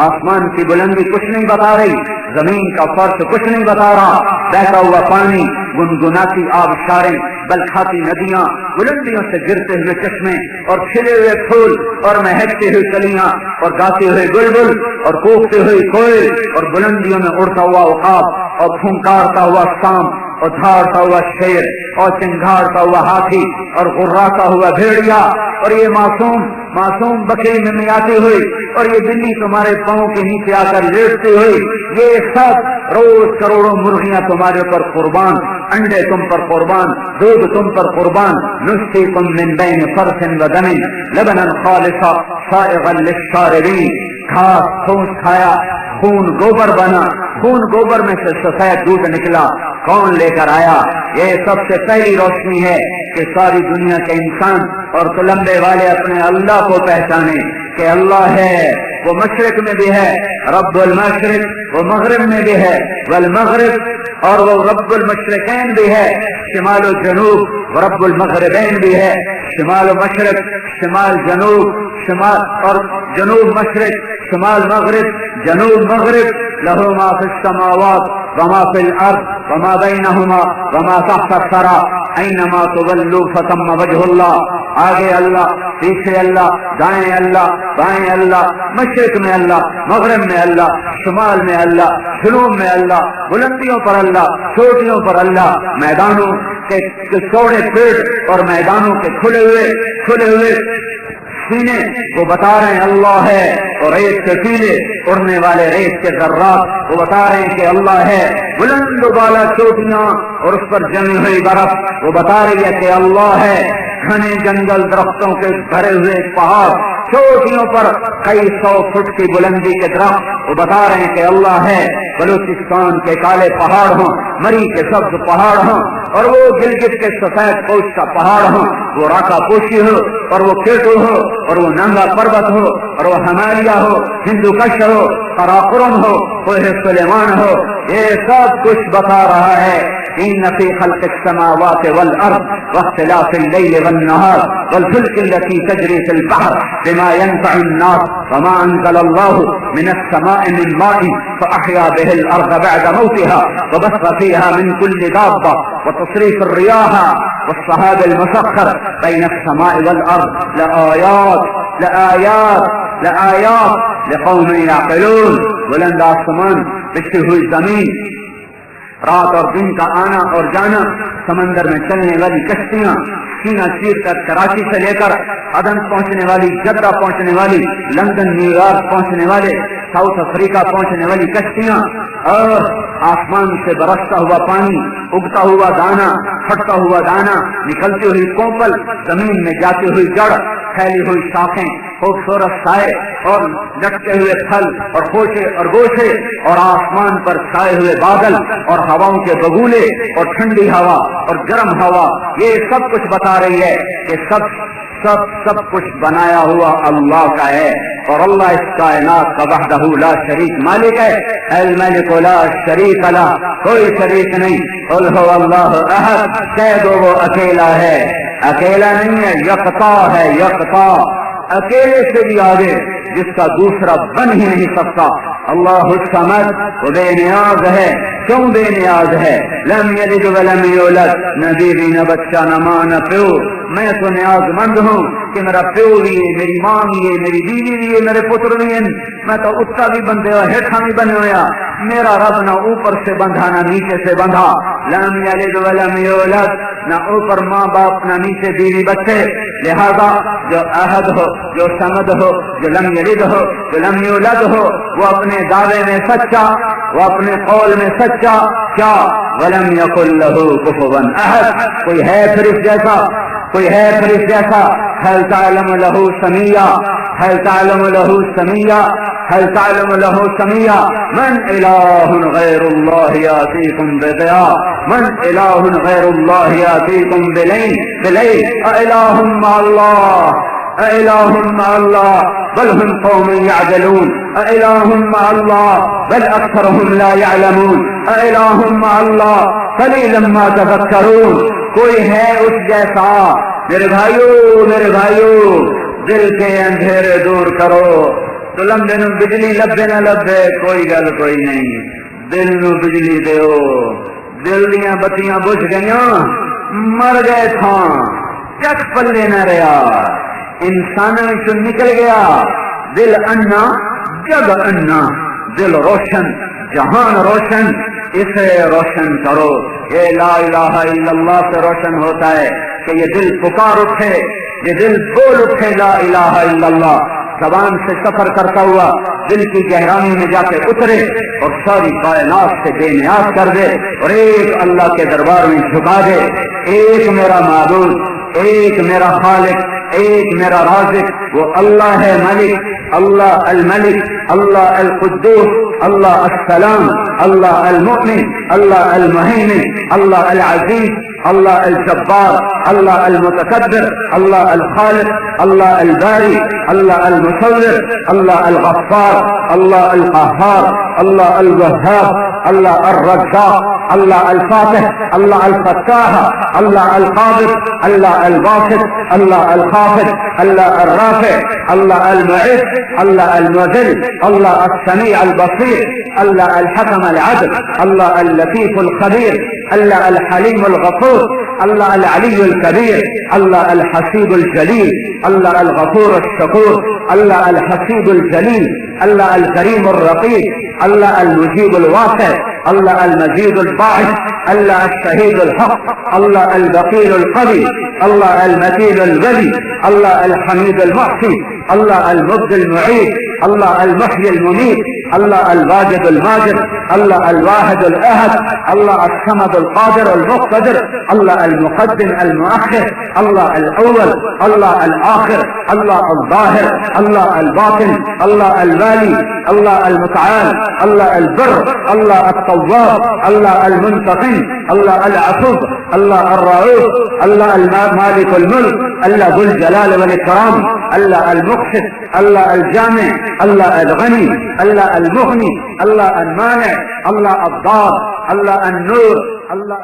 آسمان کی بلندی کچھ نہیں بتا رہی، زمین کا فرش کچھ نہیں بتا رہا، بہتا ہوا پانی، گنگناتی آبشاریں، بلکھاتی ندیاں، بلندیوں سے گرتے ہوئے چشمے، اور کھلے ہوئے پھول، اور مہکتے ہوئے کلیاں، اور گاتے ہوئے بلبل، اور کوکتے ہوئے کوئل، اور بلندیوں میں اڑتا ہوا عقاب، اور پھنکارتا ہوا سانپ، اور دھاڑتا ہوا شیر، اور چنگھاڑتا ہوا ہاتھی، اور غراتا ہوا بھیڑیا، اور یہ معصوم بکری میں میاتی ہوئی، اور یہ بلی تمہارے پاؤں کے نیچے آ کر لیٹتی ہوئی، یہ سب روز کروڑوں مرغیاں تمہارے پر قربان، انڈے تم پر قربان، دودھ تم پر قربان، نسقیکم من بین فرث ودم لبنا خالصا سائغا للشاربین، گھاس پھوس کھایا، خون گوبر بنا، خون گوبر میں سے سفید دودھ نکلا، کون لے کر آیا؟ یہ سب سے پہلی روشنی ہے کہ ساری دنیا کے انسان اور تلمبے والے اپنے اللہ کو پہچانے کہ اللہ ہے، وہ مشرق میں بھی ہے رب المشرق، وہ مغرب میں بھی ہے والمغرب، اور وہ رب المشرقین بھی ہے، شمال و جنوب، رب المغربین بھی ہے، شمال و مشرق، شمال جنوب، شمال اور جنوب مشرق، شمال مغرب، جنوب مغرب، لہو ما فی السماوات وما فی الارض وما بینہما وما تحت الثری اینما تولوا فتم وجہ اللہ۔ آگے اللہ، پیچھے اللہ، دائیں اللہ، بائیں اللہ، مشرق میں اللہ، مغرب میں اللہ، شمال میں اللہ، جنوب میں اللہ، بلندیوں پر اللہ، چوٹیوں پر اللہ، میدانوں کے چوڑے پیٹ اور میدانوں کے کھلے ہوئے سینے وہ بتا رہے ہیں اللہ ہے، اور ریت کے ٹیلے اڑنے والے ریت کے ذرات وہ بتا رہے ہیں کہ اللہ ہے، بلند و بالا چوٹیاں اور اس پر جمی ہوئی برف وہ بتا رہی ہے کہ اللہ ہے، گھنے جنگل درختوں کے بھرے ہوئے پہاڑ، چوٹیوں پر کئی 100 فٹ کی بلندی کے درخت وہ بتا رہے ہیں کہ اللہ ہے، بلوچستان کے کالے پہاڑ ہوں، مری کے سبز پہاڑ ہوں، اور وہ گلگت کے سفید پوش کا پہاڑ ہوں، وہ راکا پوشی ہو اور وہ کیٹو ہو اور وہ ننگا پروت ہو اور وہ ہمالیہ ہو، ہندو کش ہو، قراقرم ہو، کوہ سلیمان ہو، یہ سب کچھ بتا رہا ہے ان فی خلق السماوات والارض واختلاف الليل والنهار والفلك التي تجري في البحر بما ينفع الناس وما انزل الله من السماء من ماء فاحيا به الارض بعد موتها وبث فيها من كل دابه وتصريف الرياح والسحاب المسخر بين السماء والارض لآيات لقوم يعقلون. بلند آسمان، بچھی ہوئی زمین، رات اور دن کا آنا اور جانا، سمندر میں چلنے والی کشتیاں، سینہ چیر کر کراچی سے لے کر عدن پہنچنے والی، جدہ پہنچنے والی، لندن، نیو یارک پہنچنے والے، ساؤتھ افریقہ پہنچنے والی کشتیاں، اور آسمان سے برستا ہوا پانی، اگتا ہوا دانا، پھٹتا ہوا دانا، نکلتی ہوئی کوپل، زمین میں جاتی ہوئی جڑ، پھیلی ہوئی شاخیں، خوبصورت سائے اور لٹکے ہوئے پھل اور خوشے اور گوشے، اور آسمان پر چھائے ہوئے بادل اور ہواؤں کے بگولے اور ٹھنڈی ہوا اور گرم ہوا، یہ سب کچھ بتا رہی ہے کہ سب کچھ بنایا ہوا اللہ کا ہے، اور اللہ اس کائنات کا وحدہ لا شریک مالک ہے. الملک لا شریک لہ، کوئی شریک نہیں. قل هو اللہ احد، کہہ دو وہ اکیلا ہے، اکیلا نہیں ہے، یکتا ہے، یکتا، اکیلے سے بھی آگے، جس کا دوسرا بن ہی نہیں سکتا. اللہ الصمد، وہ بے نیاز ہے. کیوں بے نیاز ہے؟ لم یلد ولم یولد، نہ بیوی نہ بچہ نہ ماں نہ پیو. میں تو نیاز مند ہوں کہ میرا پیو بھی ہے، میری ماں بھی ہے، میری بیوی بھی ہے، میرے پتر بھی ہیں. میں تو اتنا بھی بندے ہوا، ہیٹھا بھی بنے ہوا. میرا رب نہ اوپر سے بندھا نہ نیچے سے بندھا. لم یلد ولم یولد، نہ اوپر ماں باپ نہ نیچے بیوی بچے. لہذا جو احد ہو، جو صمد ہو، جو لم یلد ہو، جو لم یولد ہو، وہ اپنے دعوے میں سچا، وہ اپنے قول میں سچا. کیا؟ ولم یکن لہ کفوا احد، کوئی ہے پھر اس جیسا، کوئی ہے پھر اس جیسا. هل تعلم له سميا، هل تعلم له سميا، هل تعلم له سميا. من إله غير الله يأتيكم بضياء، من إله غير الله يأتيكم بليل. أإله مع الله، أإله مع الله بل هم قوم يعدلون. أإله مع الله بل أكثرهم لا يعلمون. أإله مع الله قليلا ما تذكرون. کوئی ہے اس جیسا؟ میرے بھائیو، دل کے اندھیرے دور کرو. تو لمبے نو بجلی لبے نہ لبے، کوئی گل کوئی نہیں. دل نو بجلی دیو. دل دیاں بتیاں بجھ گئیاں، مر گئے تھا، چک پلے نہ رہا. انسان چ نکل گیا دل انا، جگ انا. دل روشن، جہان روشن، اسے روشن کرو. یہ لا الہ الا اللہ سے روشن ہوتا ہے کہ یہ دل پکار اٹھے، یہ دل بول اٹھے لا الہ الا اللہ. زبان سے سفر کرتا ہوا دل کی گہرائی میں جا کے اترے اور ساری کائنات سے بے نیاز کر دے اور ایک اللہ کے دربار میں جھکا دے. ایک میرا معبود، ایک میرا خالق، ایک میرا رازق، وہ اللہ ہے ملک، اللہ الملک، اللہ القدوس، اللہ السلام، اللہ المؤمن، اللہ المهيمن، اللہ العزیز، اللہ الجبار، اللہ المتکبر، اللہ الخالق، اللہ الباری، اللہ المصور، اللہ الغفار، اللہ القهار، اللہ الوهاب، اللہ الرزاق، اللہ الفاتح، اللہ الفتاح، اللہ القابض، اللہ الباسط، اللہ الخافض، اللہ الرافع، اللہ المعز، اللہ المذل، اللہ السميع البصير، اللہ الحكم العدل، اللہ اللطيف الخبير، اللہ الحليم الغفور، الله العلي الكبير، الله الحسيب الجليل، الله الغفور الشكور، الله الحسيب الجليل، الله الكريم الرقيب، الله المجيب الواسع، الله المجيد الباعث، الله الشهيد الحق، الله البخيل القوي، الله المتين الولي، الله الحميد المحصي، الله المبدي المعيد، الله المحيي المميت، الله الواجد الماجد، الله الواحد الاحد، الله الصمد القادر المقتدر، الله المقدم المؤخر، الله الاول، الله الاخر، الله الظاهر، الله الباطن، الله الوالي، الله المتعال، الله البر، الله التواب، الله المنتقم، الله العفو، الله الرؤوف، الله مالك الملك، الله ذو الجلال والاكرام، الله المقسط، الله الجامع، الله الغني، الله المغني، الله المانع، الله الضار، الله النور، الله